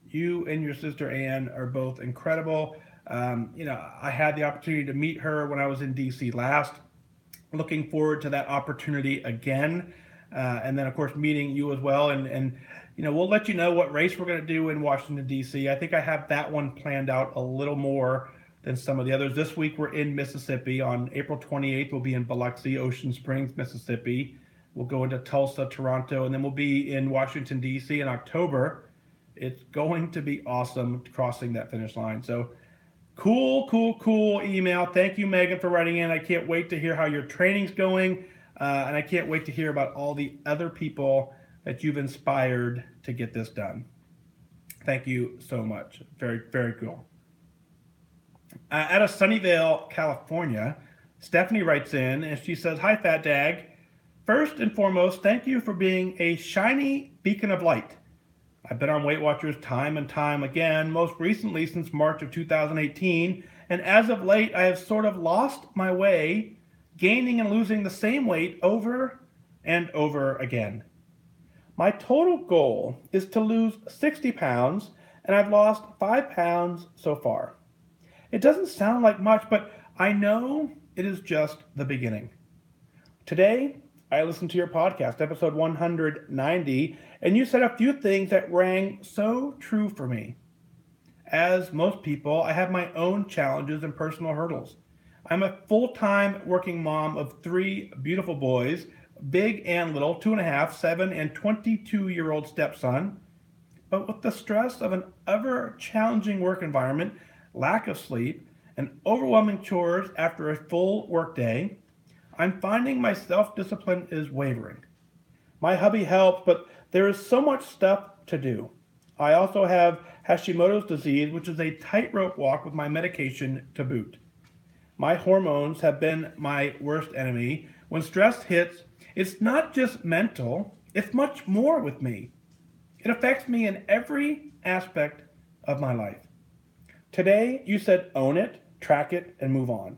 You and your sister Ann are both incredible. I had the opportunity to meet her when I was in DC last. Looking forward to that opportunity again. And then, of course, meeting you as well. And we'll let you know what race we're going to do in Washington, D.C. I think I have that one planned out a little more than some of the others. This week, we're in Mississippi. On April 28th, we'll be in Biloxi, Ocean Springs, Mississippi. We'll go into Tulsa, Toronto, and then we'll be in Washington, D.C. in October. It's going to be awesome crossing that finish line. So cool email. Thank you, Megan, for writing in. I can't wait to hear how your training's going, and I can't wait to hear about all the other people that you've inspired to get this done. Thank you so much. Very, very cool. Out of Sunnyvale, California, Stephanie writes in, and she says, "Hi, Fat Dag. First and foremost, thank you for being a shiny beacon of light. I've been on Weight Watchers time and time again, most recently since March of 2018, and as of late, I have sort of lost my way, gaining and losing the same weight over and over again. My total goal is to lose 60 pounds, and I've lost 5 pounds so far. It doesn't sound like much, but I know it is just the beginning. Today, I listened to your podcast, episode 190, and you said a few things that rang so true for me. As most people, I have my own challenges and personal hurdles. I'm a full-time working mom of 3 beautiful boys, big and little, 2.5, 7, and 22-year-old stepson. but with the stress of an ever challenging work environment, lack of sleep, and overwhelming chores after a full workday, I'm finding my self discipline is wavering. My hubby helps, but there is so much stuff to do. I also have Hashimoto's disease, which is a tightrope walk with my medication to boot. My hormones have been my worst enemy. When stress hits, it's not just mental, it's much more with me. It affects me in every aspect of my life. Today, you said own it, track it, and move on.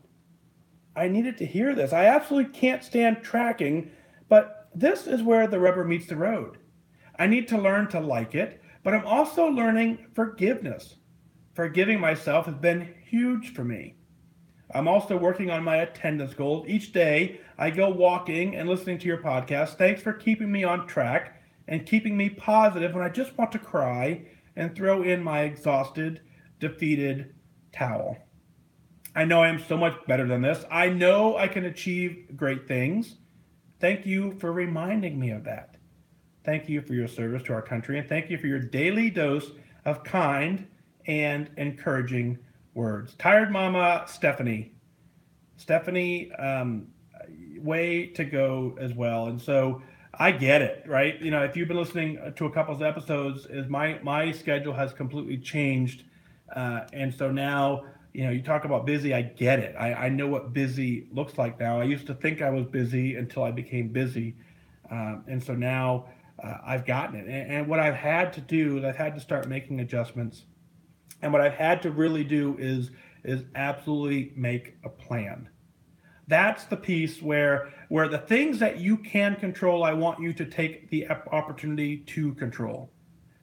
I needed to hear this. I absolutely can't stand tracking, but this is where the rubber meets the road. I need to learn to like it, but I'm also learning forgiveness. Forgiving myself has been huge for me. I'm also working on my attendance goals. Each day, I go walking and listening to your podcast. Thanks for keeping me on track and keeping me positive when I just want to cry and throw in my exhausted, defeated towel. I know I am so much better than this. I know I can achieve great things. Thank you for reminding me of that. Thank you for your service to our country, and thank you for your daily dose of kind and encouraging words. Tired Mama Stephanie. Stephanie, way to go as well. And so I get it, right? You know, if you've been listening to a couple of episodes, is my schedule has completely changed, and so now, you know, you talk about busy. I get it. I know what busy looks like now. I used to think I was busy until I became busy, and so now I've gotten it. And what I've had to do is I've had to start making adjustments, and what I've had to really do is absolutely make a plan. That's the piece where the things that you can control, I want you to take the opportunity to control.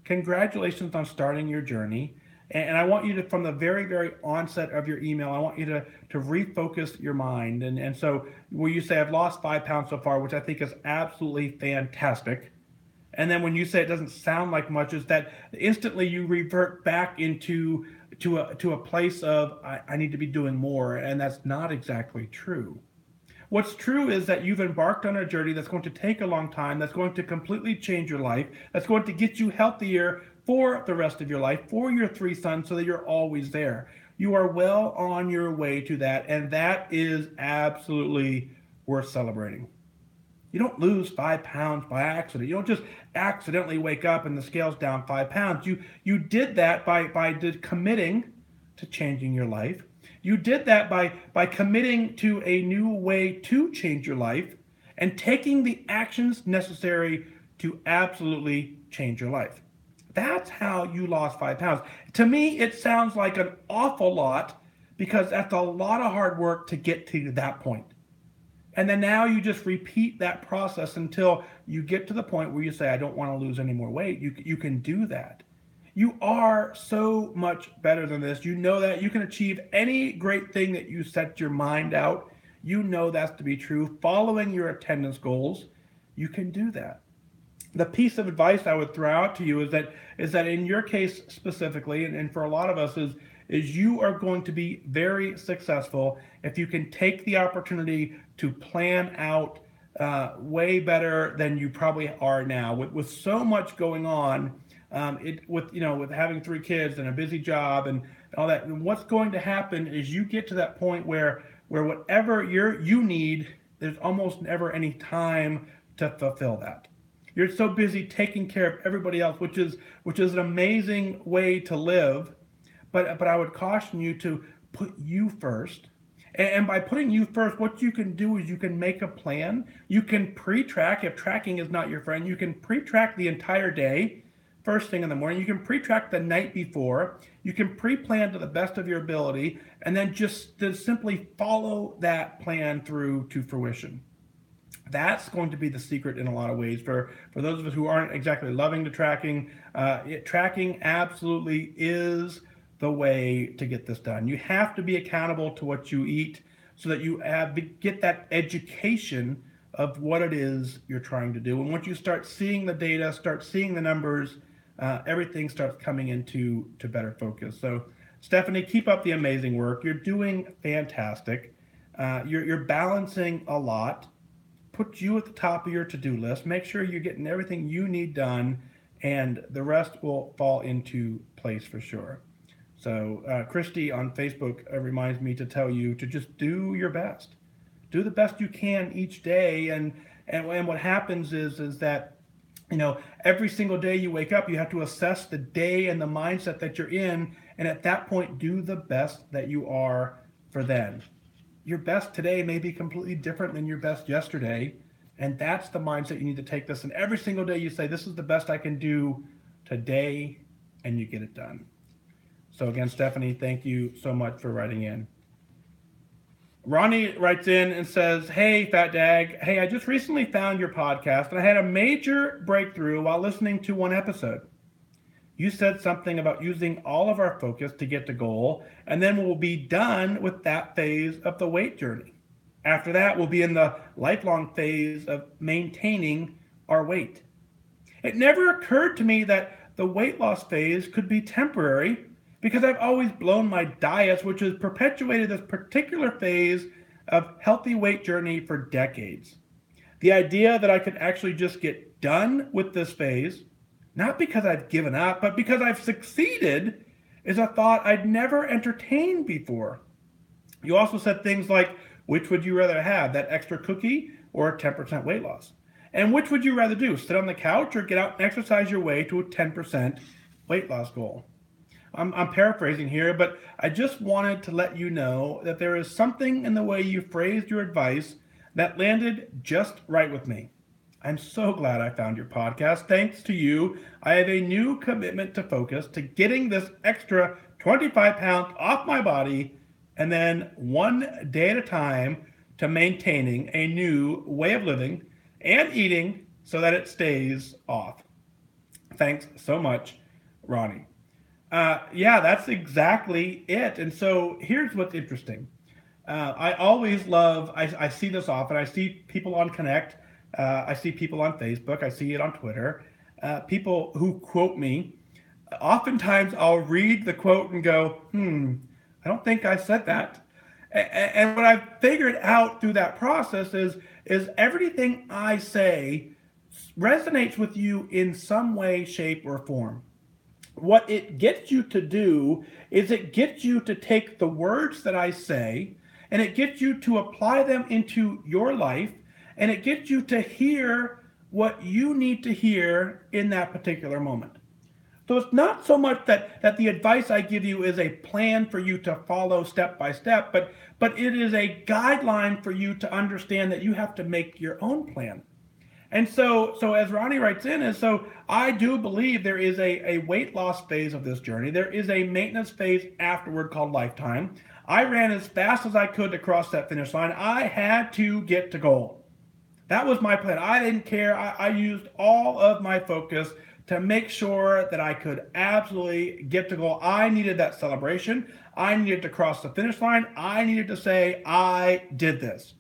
Congratulations on starting your journey. And I want you to, from the very, very onset of your email, I want you to refocus your mind. And so where you say, I've lost 5 pounds so far, which I think is absolutely fantastic. And then when you say it doesn't sound like much, is that instantly you revert back to a place of I need to be doing more, and that's not exactly true. What's true is that you've embarked on a journey that's going to take a long time, that's going to completely change your life, that's going to get you healthier for the rest of your life, for your 3 sons, so that you're always there. You are well on your way to that, and that is absolutely worth celebrating. You don't lose 5 pounds by accident. You don't just accidentally wake up and the scale's down 5 pounds. You did that by committing to changing your life. You did that by committing to a new way to change your life and taking the actions necessary to absolutely change your life. That's how you lost 5 pounds. To me, it sounds like an awful lot because that's a lot of hard work to get to that point. And then now you just repeat that process until you get to the point where you say, I don't want to lose any more weight. You can do that. You are so much better than this. You know that you can achieve any great thing that you set your mind out. You know that's to be true. Following your attendance goals, you can do that. The piece of advice I would throw out to you is that in your case specifically, and for a lot of us, is you are going to be very successful if you can take the opportunity to plan out way better than you probably are now. With so much going on, with having 3 kids and a busy job and all that, and what's going to happen is you get to that point where whatever you need, there's almost never any time to fulfill that. You're so busy taking care of everybody else, which is an amazing way to live. But I would caution you to put you first. And by putting you first, what you can do is you can make a plan. You can pre-track. If tracking is not your friend, you can pre-track the entire day, first thing in the morning. You can pre-track the night before. You can pre-plan to the best of your ability, and then just to simply follow that plan through to fruition. That's going to be the secret in a lot of ways. For those of us who aren't exactly loving the tracking, tracking absolutely is the way to get this done. You have to be accountable to what you eat so that you get that education of what it is you're trying to do. And once you start seeing the data, start seeing the numbers, everything starts coming into better focus. So, Stephanie, keep up the amazing work. You're doing fantastic. You're balancing a lot. Put you at the top of your to-do list. Make sure you're getting everything you need done. and the rest will fall into place for sure. So Christy on Facebook reminds me to tell you to just do your best. Do the best you can each day, and what happens is that every single day you wake up, you have to assess the day and the mindset that you're in, and at that point, do the best that you are for then. Your best today may be completely different than your best yesterday, and that's the mindset you need to take this. And every single day you say, this is the best I can do today, and you get it done. So again, Stephanie, thank you so much for writing in. Ronnie writes in and says, hey, Fat Dag. Hey, I just recently found your podcast, and I had a major breakthrough while listening to one episode. You said something about using all of our focus to get to goal, and then we'll be done with that phase of the weight journey. After that, we'll be in the lifelong phase of maintaining our weight. It never occurred to me that the weight loss phase could be temporary, because I've always blown my diets, which has perpetuated this particular phase of healthy weight journey for decades. The idea that I could actually just get done with this phase, not because I've given up, but because I've succeeded, is a thought I'd never entertained before. You also said things like, which would you rather have, that extra cookie or 10% weight loss? And which would you rather do, sit on the couch or get out and exercise your way to a 10% weight loss goal? I'm paraphrasing here, but I just wanted to let you know that there is something in the way you phrased your advice that landed just right with me. I'm so glad I found your podcast. Thanks to you, I have a new commitment to focus, to getting this extra 25 pounds off my body, and then one day at a time to maintaining a new way of living and eating so that it stays off. Thanks so much, Ronnie. Yeah, that's exactly it. And so here's what's interesting. I always love, I see this often. I see people on Connect. I see people on Facebook. I see it on Twitter. People who quote me. Oftentimes I'll read the quote and go, I don't think I said that. And what I've figured out through that process is everything I say resonates with you in some way, shape, or form. What it gets you to do is it gets you to take the words that I say and it gets you to apply them into your life, and it gets you to hear what you need to hear in that particular moment. So it's not so much that the advice I give you is a plan for you to follow step by step, but it is a guideline for you to understand that you have to make your own plan. And so as Ronnie writes in, is so I do believe there is a weight loss phase of this journey. There is a maintenance phase afterward called lifetime. I ran as fast as I could to cross that finish line. I had to get to goal. That was my plan. I didn't care. I used all of my focus to make sure that I could absolutely get to goal. I needed that celebration. I needed to cross the finish line. I needed to say, I did this.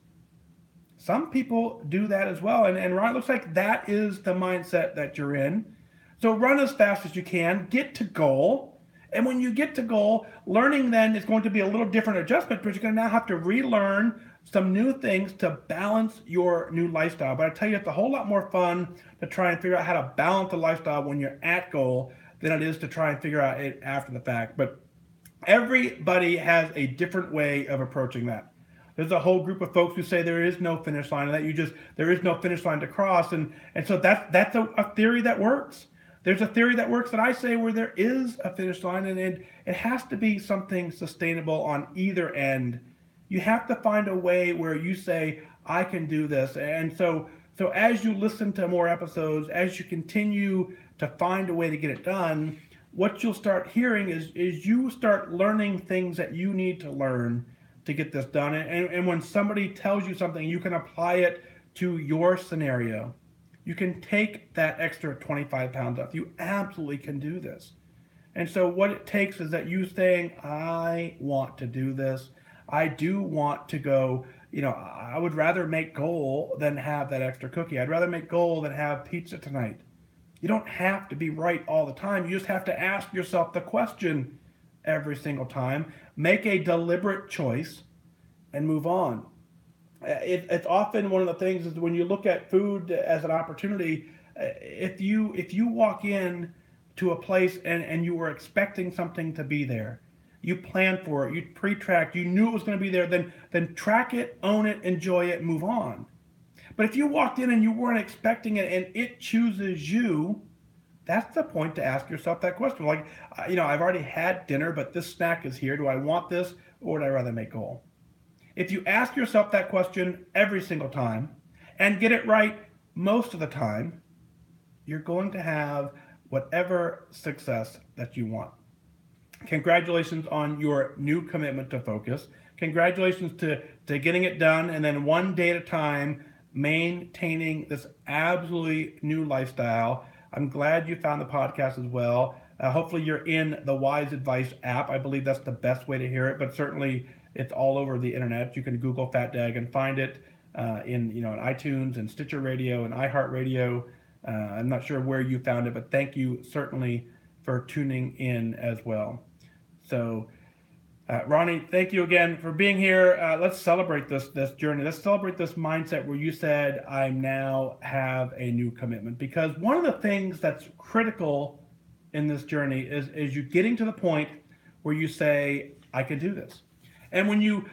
Some people do that as well. And Ron, it looks like that is the mindset that you're in. So run as fast as you can, get to goal. And when you get to goal, learning then is going to be a little different adjustment, but you're going to now have to relearn some new things to balance your new lifestyle. But I tell you, it's a whole lot more fun to try and figure out how to balance the lifestyle when you're at goal than it is to try and figure out it after the fact. But everybody has a different way of approaching that. There's a whole group of folks who say there is no finish line, and that there is no finish line to cross. And so that's a theory that works. There's a theory that works that I say where there is a finish line, and it has to be something sustainable on either end. You have to find a way where you say, I can do this. And so as you listen to more episodes, as you continue to find a way to get it done, what you'll start hearing is you start learning things that you need to learn to get this done. And when somebody tells you something, you can apply it to your scenario. You can take that extra 25 pounds off. You absolutely can do this. And so what it takes is that you saying, I want to do this. I do want to go, I would rather make goal than have that extra cookie. I'd rather make goal than have pizza tonight. You don't have to be right all the time. You just have to ask yourself the question every single time. Make a deliberate choice and move on. It's often one of the things is when you look at food as an opportunity, If you walk in to a place and you were expecting something to be there, you planned for it, you pre-tracked, you knew it was going to be there, then track it, own it, enjoy it, move on. But if you walked in and you weren't expecting it and it chooses you, that's the point to ask yourself that question. Like, I've already had dinner, but this snack is here. Do I want this, or would I rather make whole? If you ask yourself that question every single time and get it right most of the time, you're going to have whatever success that you want. Congratulations on your new commitment to focus. Congratulations to getting it done, and then one day at a time, maintaining this absolutely new lifestyle. I'm glad you found the podcast as well. Hopefully you're in the Wise Advice app. I believe that's the best way to hear it, but certainly it's all over the internet. You can Google Fat Dag and find it in iTunes and Stitcher Radio and iHeartRadio. I'm not sure where you found it, but thank you certainly for tuning in as well. So, Ronnie, thank you again for being here. Let's celebrate this journey. Let's celebrate this mindset where you said, I now have a new commitment. Because one of the things that's critical in this journey is you getting to the point where you say, I can do this. And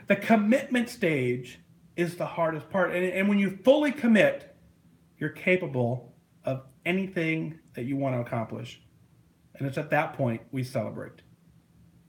the commitment stage is the hardest part. And when you fully commit, you're capable of anything that you want to accomplish. And it's at that point we celebrate.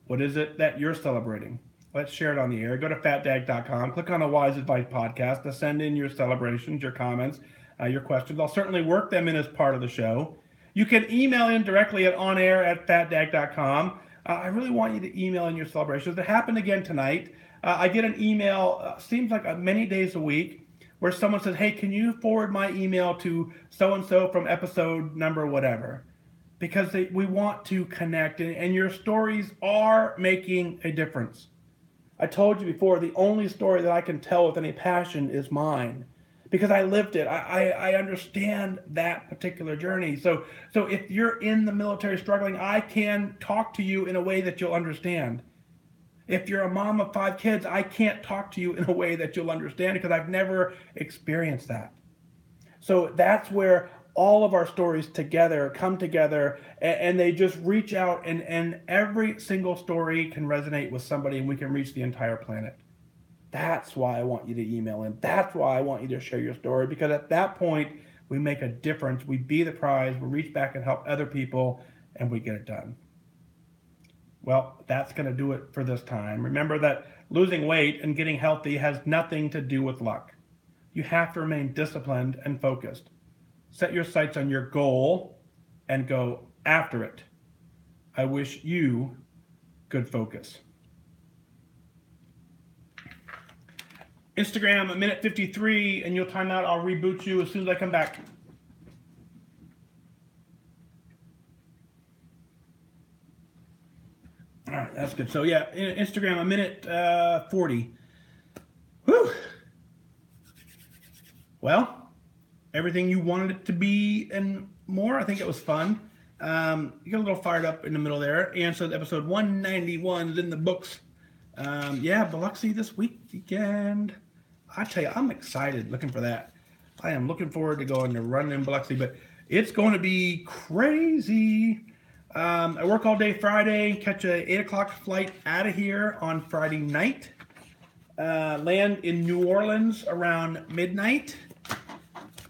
What is it that you're celebrating? Let's share it on the air. Go to fatdag.com, click on the Wise Advice podcast to send in your celebrations, your comments, your questions. I'll certainly work them in as part of the show. You can email in directly at onair@fatdag.com. I really want you to email in your celebrations. It happened again tonight. I get an email, seems like many days a week, where someone says, hey, can you forward my email to so-and-so from episode number whatever? Because we want to connect, and your stories are making a difference. I told you before, the only story that I can tell with any passion is mine, because I lived it. I understand that particular journey. So if you're in the military struggling, I can talk to you in a way that you'll understand. If you're a mom of 5 kids, I can't talk to you in a way that you'll understand, because I've never experienced that. So that's where all of our stories come together, and they just reach out, and every single story can resonate with somebody, and we can reach the entire planet. That's why I want you to email in. That's why I want you to share your story, because at that point, we make a difference. We be the prize. We reach back and help other people, and we get it done. Well, that's going to do it for this time. Remember that losing weight and getting healthy has nothing to do with luck. You have to remain disciplined and focused. Set your sights on your goal and go after it. I wish you good focus. Instagram, 1:53, and you'll time out. I'll reboot you as soon as I come back. All right, that's good. So yeah, Instagram, 1:40. Whew. Well, everything you wanted it to be and more. I think it was fun. You got a little fired up in the middle there. And so episode 191 is in the books. Biloxi this weekend. I tell you, I'm excited looking for that. I am looking forward to going to run in Biloxi, but it's going to be crazy. I work all day Friday, catch a 8 o'clock flight out of here on Friday night. Land in New Orleans around midnight.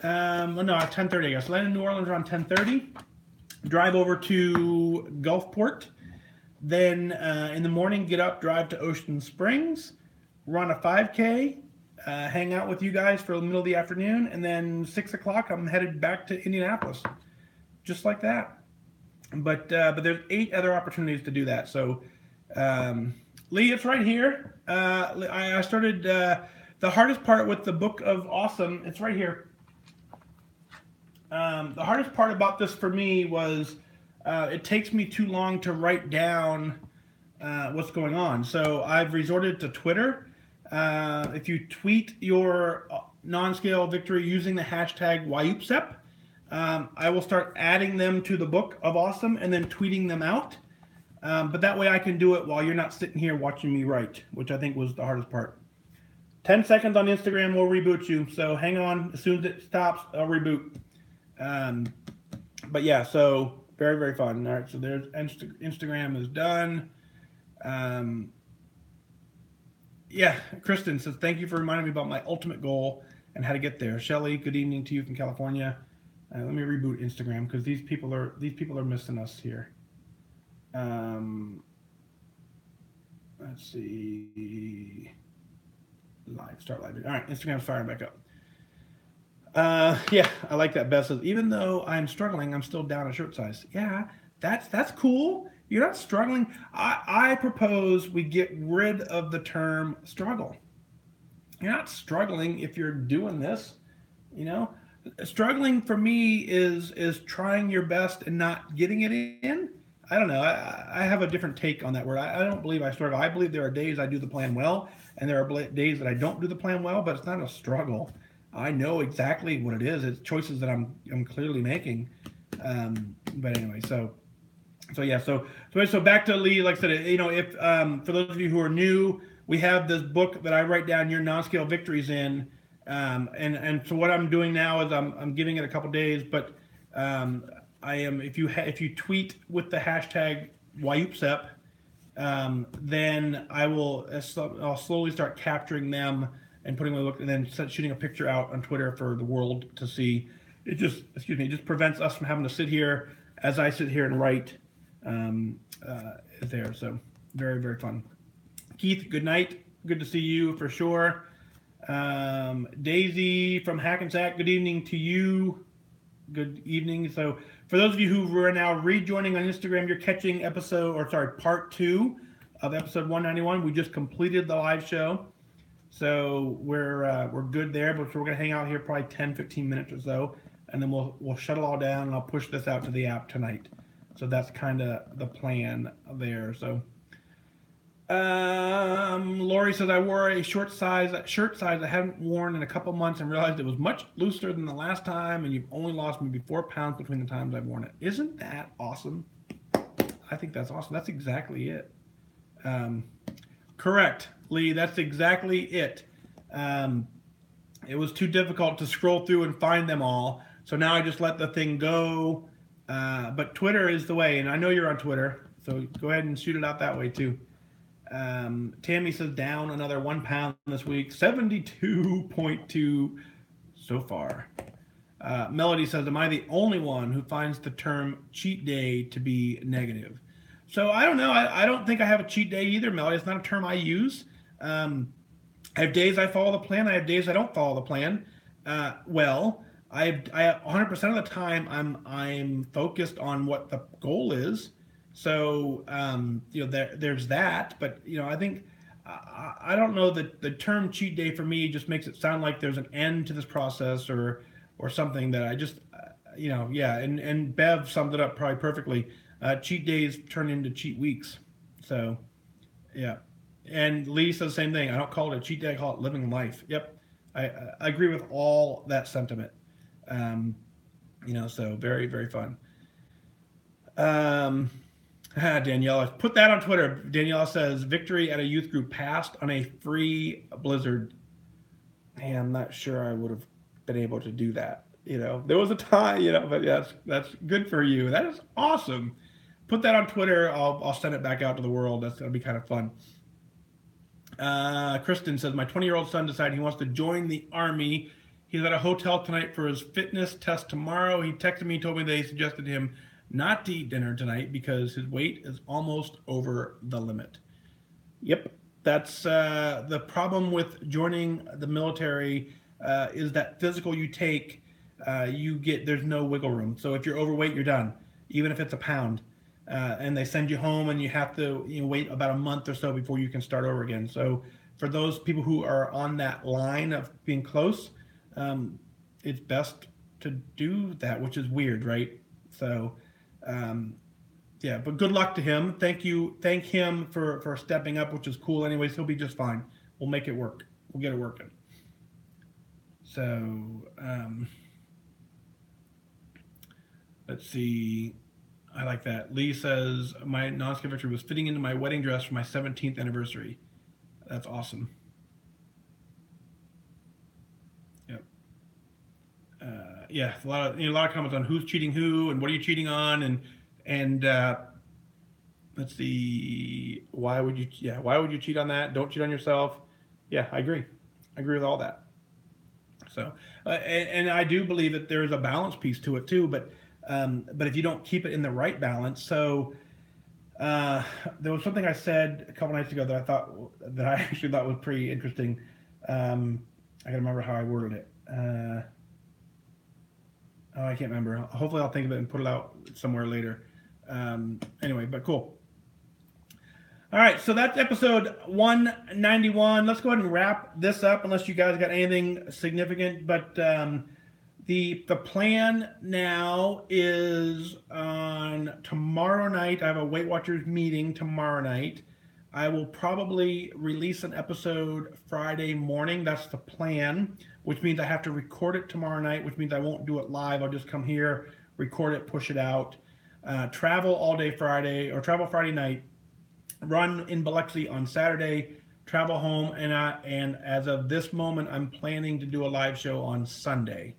10:30, I guess. Land in New Orleans around 10:30. Drive over to Gulfport. Then in the morning, get up, drive to Ocean Springs, run a 5K, hang out with you guys for the middle of the afternoon, and then 6 o'clock, I'm headed back to Indianapolis. Just like that. But there's 8 other opportunities to do that. So, Lee, it's right here. I started the hardest part with the Book of Awesome. It's right here. The hardest part about this for me was it takes me too long to write down what's going on. So I've resorted to Twitter. If you tweet your non-scale victory using the hashtag WYUPSEP, I will start adding them to the Book of Awesome and then tweeting them out. But that way I can do it while you're not sitting here watching me write, which I think was the hardest part. 10 seconds on Instagram will reboot you. So hang on. As soon as it stops, I'll reboot. But yeah, so very, very fun. All right, so there's Instagram is done. Um, yeah, Kristen says, thank you for reminding me about my ultimate goal and how to get there. Shelly, good evening to you from California. Let me reboot Instagram because these people are missing us here. Um, let's see. Live, start live. All right, Instagram's firing back up. Yeah, I like that. Beth says, even though I'm struggling, I'm still down a shirt size. Yeah, that's cool. You're not struggling. I propose we get rid of the term struggle. You're not struggling if you're doing this. You know, struggling for me is trying your best and not getting it in. I don't know. I have a different take on that word. I don't believe I struggle. I believe there are days I do the plan well, and there are days that I don't do the plan well. But it's not a struggle. I know exactly what it is. It's choices that I'm clearly making. But anyway, so yeah, so back to Lee. Like I said, if for those of you who are new, we have this book that I write down your non-scale victories in, and so what I'm doing now is I'm giving it a couple days, but I am if you tweet with the hashtag YUPSEP, then I'll slowly start capturing them and putting my look, and then shooting a picture out on Twitter for the world to see. It just prevents us from having to sit here as I sit here and write there. So very, very fun. Keith, good night. Good to see you for sure. Daisy from Hackensack, good evening to you. Good evening. So for those of you who are now rejoining on Instagram, you're catching part 2 of episode 191. We just completed the live show. So we're good there, but we're gonna hang out here probably 10-15 minutes or so, and then we'll shut it all down, and I'll push this out to the app tonight. So that's kind of the plan there. So Lori says, I wore a shirt size I hadn't worn in a couple months and realized it was much looser than the last time, and you've only lost maybe 4 pounds between the times I've worn it. Isn't that awesome? I think that's awesome. That's exactly it. Correct, Lee. That's exactly it. It was too difficult to scroll through and find them all, so now I just let the thing go. But Twitter is the way, and I know you're on Twitter, so go ahead and shoot it out that way too. Tammy says down another 1 pound this week, 72.2 so far. Melody says, am I the only one who finds the term cheat day to be negative? So I don't know. I don't think I have a cheat day either, Melody. It's not a term I use. I have days I follow the plan. I have days I don't follow the plan. I 100% of the time I'm focused on what the goal is. So there's that. But I think I don't know that the term cheat day for me just makes it sound like there's an end to this process or something that I just And Bev summed it up probably perfectly. Cheat days turn into cheat weeks. So yeah. And Lee says the same thing. I don't call it a cheat day. I call it living life. Yep. I agree with all that sentiment. So very, very fun. Daniela, put that on Twitter. Daniela says, victory at a youth group passed on a free Blizzard. Hey, I'm not sure I would have been able to do that. There was a time, but yes, that's good for you. That is awesome. Put that on Twitter. I'll send it back out to the world. That'll be kind of fun. Kristen says, my 20-year-old son decided he wants to join the Army. He's at a hotel tonight for his fitness test tomorrow. He texted me, told me they suggested him not to eat dinner tonight because his weight is almost over the limit. Yep, that's the problem with joining the military is that physical you take, there's no wiggle room. So if you're overweight, you're done, even if it's a pound. And they send you home and you have to wait about a month or so before you can start over again. So for those people who are on that line of being close, it's best to do that, which is weird, right? So, but good luck to him. Thank him for stepping up, which is cool. Anyways, he'll be just fine. We'll make it work. We'll get it working. So, let's see. I like that. Lee says, my non-scale victory was fitting into my wedding dress for my 17th anniversary. That's awesome. Yep. yeah, a lot of comments on who's cheating who and what are you cheating on, and let's see, why would you cheat on that? Don't cheat on yourself. Yeah, I agree. I agree with all that. So, and I do believe that there is a balance piece to it too, but if you don't keep it in the right balance, so there was something I said a couple nights ago that I actually thought was pretty interesting. I can remember how I worded it. Oh, I can't remember. Hopefully, I'll think of it and put it out somewhere later. Anyway, but cool. All right, so that's episode 191. Let's go ahead and wrap this up, unless you guys got anything significant. But the plan now is on tomorrow night. I have a Weight Watchers meeting tomorrow night. I will probably release an episode Friday morning. That's the plan, which means I have to record it tomorrow night, which means I won't do it live. I'll just come here, record it, push it out. Travel all day Friday, or travel Friday night. Run in Biloxi on Saturday, travel home, and as of this moment, I'm planning to do a live show on Sunday.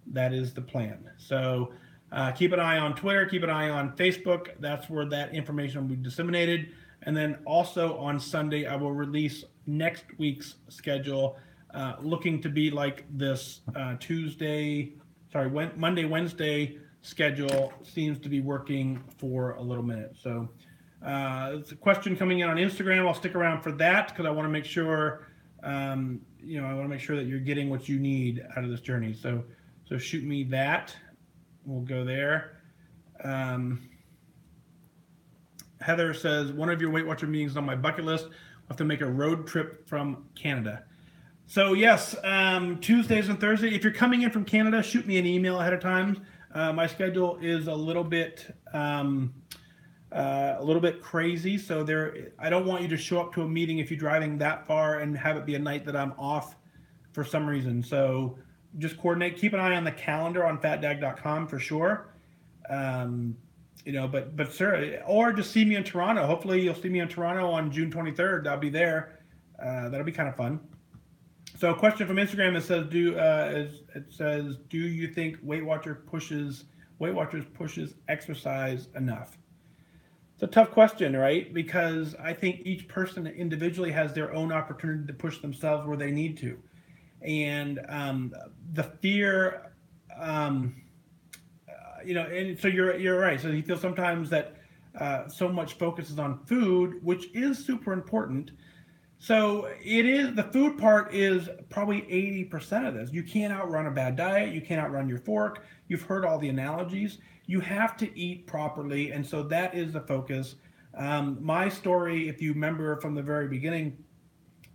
That is the plan. So keep an eye on Twitter, keep an eye on Facebook. That's where that information will be disseminated. And then also on Sunday, I will release next week's schedule, looking to be like this Monday, Wednesday schedule seems to be working for a little minute. So it's a question coming in on Instagram. I'll stick around for that because I want to make sure, I want to make sure that you're getting what you need out of this journey. So shoot me that. We'll go there. Heather says, one of your Weight Watcher meetings is on my bucket list. I'll have to make a road trip from Canada. So yes, Tuesdays and Thursdays. If you're coming in from Canada, shoot me an email ahead of time. My schedule is a little bit crazy, so I don't want you to show up to a meeting if you're driving that far and have it be a night that I'm off for some reason. So just coordinate. Keep an eye on the calendar on fatdag.com for sure. But sir, or just see me in Toronto. Hopefully you'll see me in Toronto on June 23rd. I'll be there. That'll be kind of fun. So a question from Instagram that says, do you think Weight Watchers pushes exercise enough? It's a tough question, right? Because I think each person individually has their own opportunity to push themselves where they need to. And the fear, and so you're right. So you feel sometimes that so much focus is on food, which is super important. So the food part is probably 80% of this. You can't outrun a bad diet. You can't outrun your fork. You've heard all the analogies. You have to eat properly. And so that is the focus. My story, if you remember from the very beginning,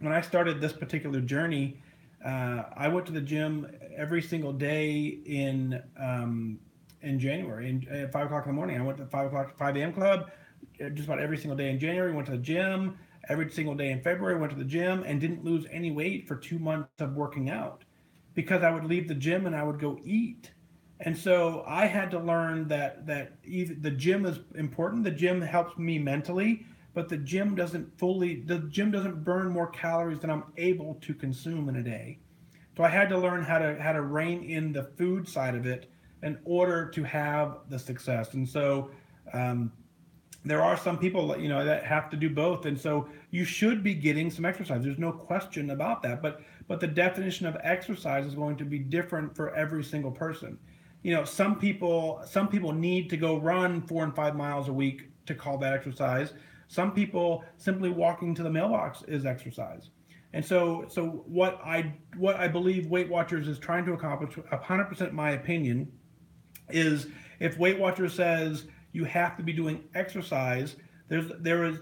when I started this particular journey, I went to the gym every single day in January. At 5 o'clock in the morning, I went to 5 a.m. club just about every single day in January. Went to the gym every single day in February. Went to the gym and didn't lose any weight for 2 months of working out because I would leave the gym and I would go eat. And so I had to learn that even the gym is important. The gym helps me mentally, but the gym doesn't burn more calories than I'm able to consume in a day. So I had to learn how to rein in the food side of it in order to have the success. And so there are some people that have to do both. And so you should be getting some exercise. There's no question about that. But the definition of exercise is going to be different for every single person. Some people need to go run 4 and 5 miles a week to call that exercise. Some people simply walking to the mailbox is exercise. And so what I believe Weight Watchers is trying to accomplish, 100% my opinion, is if Weight Watchers says you have to be doing exercise, there is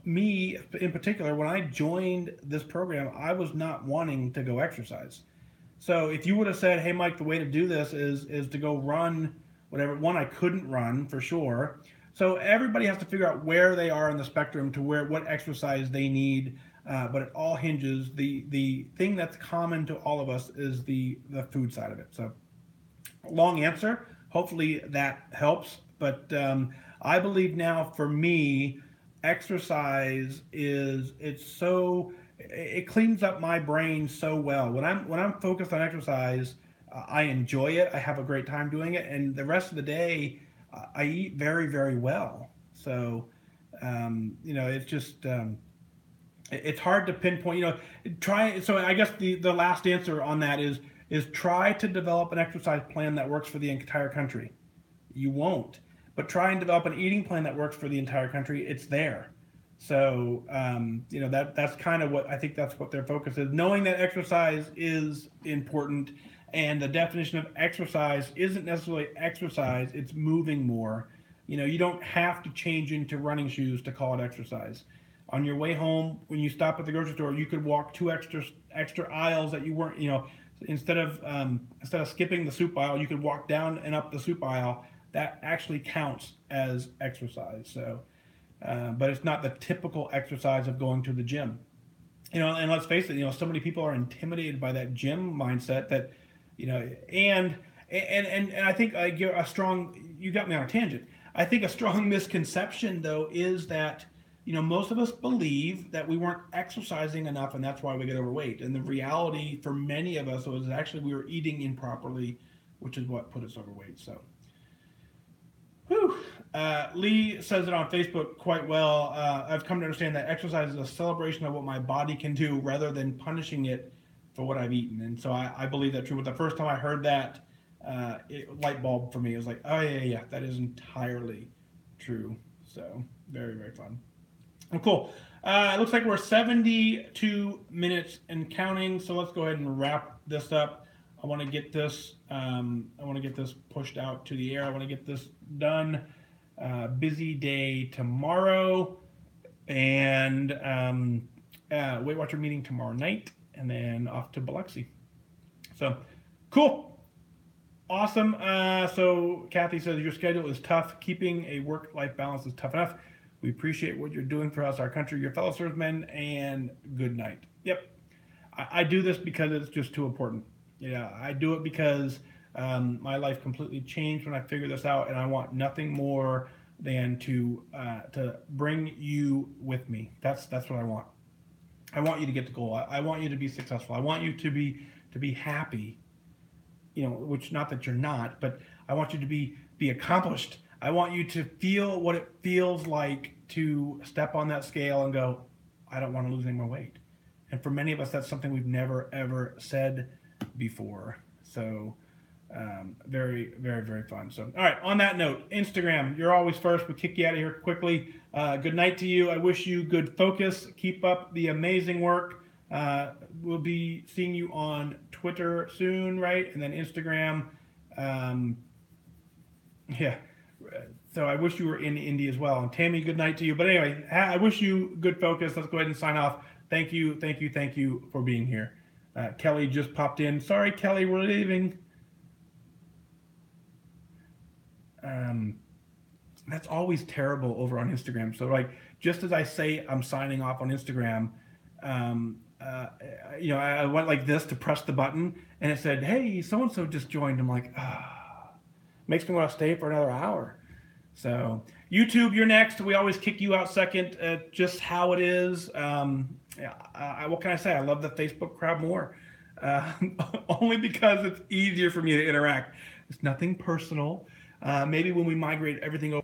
me in particular. When I joined this program, I was not wanting to go exercise. So if you would have said, hey, Mike, the way to do this is to go run whatever. One, I couldn't run for sure. So everybody has to figure out where they are in the spectrum to what exercise they need. But it all hinges. The thing that's common to all of us is the food side of it. So long answer. Hopefully that helps. But I believe now for me, exercise it cleans up my brain so well. When I'm focused on exercise, I enjoy it. I have a great time doing it, and the rest of the day, I eat very, very well. So, it's just it's hard to pinpoint. Try. So I guess the last answer on that is try to develop an exercise plan that works for the entire country. You won't, but try and develop an eating plan that works for the entire country. It's there. So that's kind of what I think, that's what their focus is. Knowing that exercise is important, and the definition of exercise isn't necessarily exercise; it's moving more. You don't have to change into running shoes to call it exercise. On your way home, when you stop at the grocery store, you could walk two extra aisles that you weren't. Instead of skipping the soup aisle, you could walk down and up the soup aisle. That actually counts as exercise. So. But it's not the typical exercise of going to the gym. And let's face it, so many people are intimidated by that gym mindset that, and I think I give a strong, you got me on a tangent. I think a strong misconception though is that, most of us believe that we weren't exercising enough and that's why we get overweight. And the reality for many of us was actually we were eating improperly, which is what put us overweight. So. Whew. Lee says it on Facebook quite well. I've come to understand that exercise is a celebration of what my body can do rather than punishing it for what I've eaten. And so I believe that's true. But the first time I heard that, light bulb for me. It was like, oh, yeah, that is entirely true. So very, very fun. Well, cool. It looks like we're 72 minutes and counting. So let's go ahead and wrap this up. I want to get this. I want to get this pushed out to the air. I want to get this done. Busy day tomorrow, and Weight Watcher meeting tomorrow night, and then off to Biloxi. So, cool, awesome. So Kathy says your schedule is tough. Keeping a work-life balance is tough enough. We appreciate what you're doing for us, our country, your fellow servicemen, and good night. Yep, I do this because it's just too important. I do it because my life completely changed when I figured this out, and I want nothing more than to bring you with me. That's what I want. I want you to get the goal. I want you to be successful. I want you to be happy. Which, not that you're not, but I want you to be accomplished. I want you to feel what it feels like to step on that scale and go, I don't want to lose any more weight. And for many of us, that's something we've never ever said before. So very, very, very fun. So, all right, on that note, Instagram, you're always first. We'll kick you out of here quickly. Good night to you. I wish you good focus. Keep up the amazing work. We'll be seeing you on Twitter soon, right? And then Instagram. Yeah. So I wish you were in Indy as well. And Tammy, good night to you. But anyway, I wish you good focus. Let's go ahead and sign off. Thank you for being here. Kelly just popped in. Sorry, Kelly, we're leaving. That's always terrible over on Instagram. So, just as I say I'm signing off on Instagram, I went like this to press the button, and it said, "Hey, so and so just joined." I'm like, makes me want to stay for another hour. So, YouTube, you're next. We always kick you out second. Just how it is. What can I say? I love the Facebook crowd more, only because it's easier for me to interact. It's nothing personal. Maybe when we migrate everything over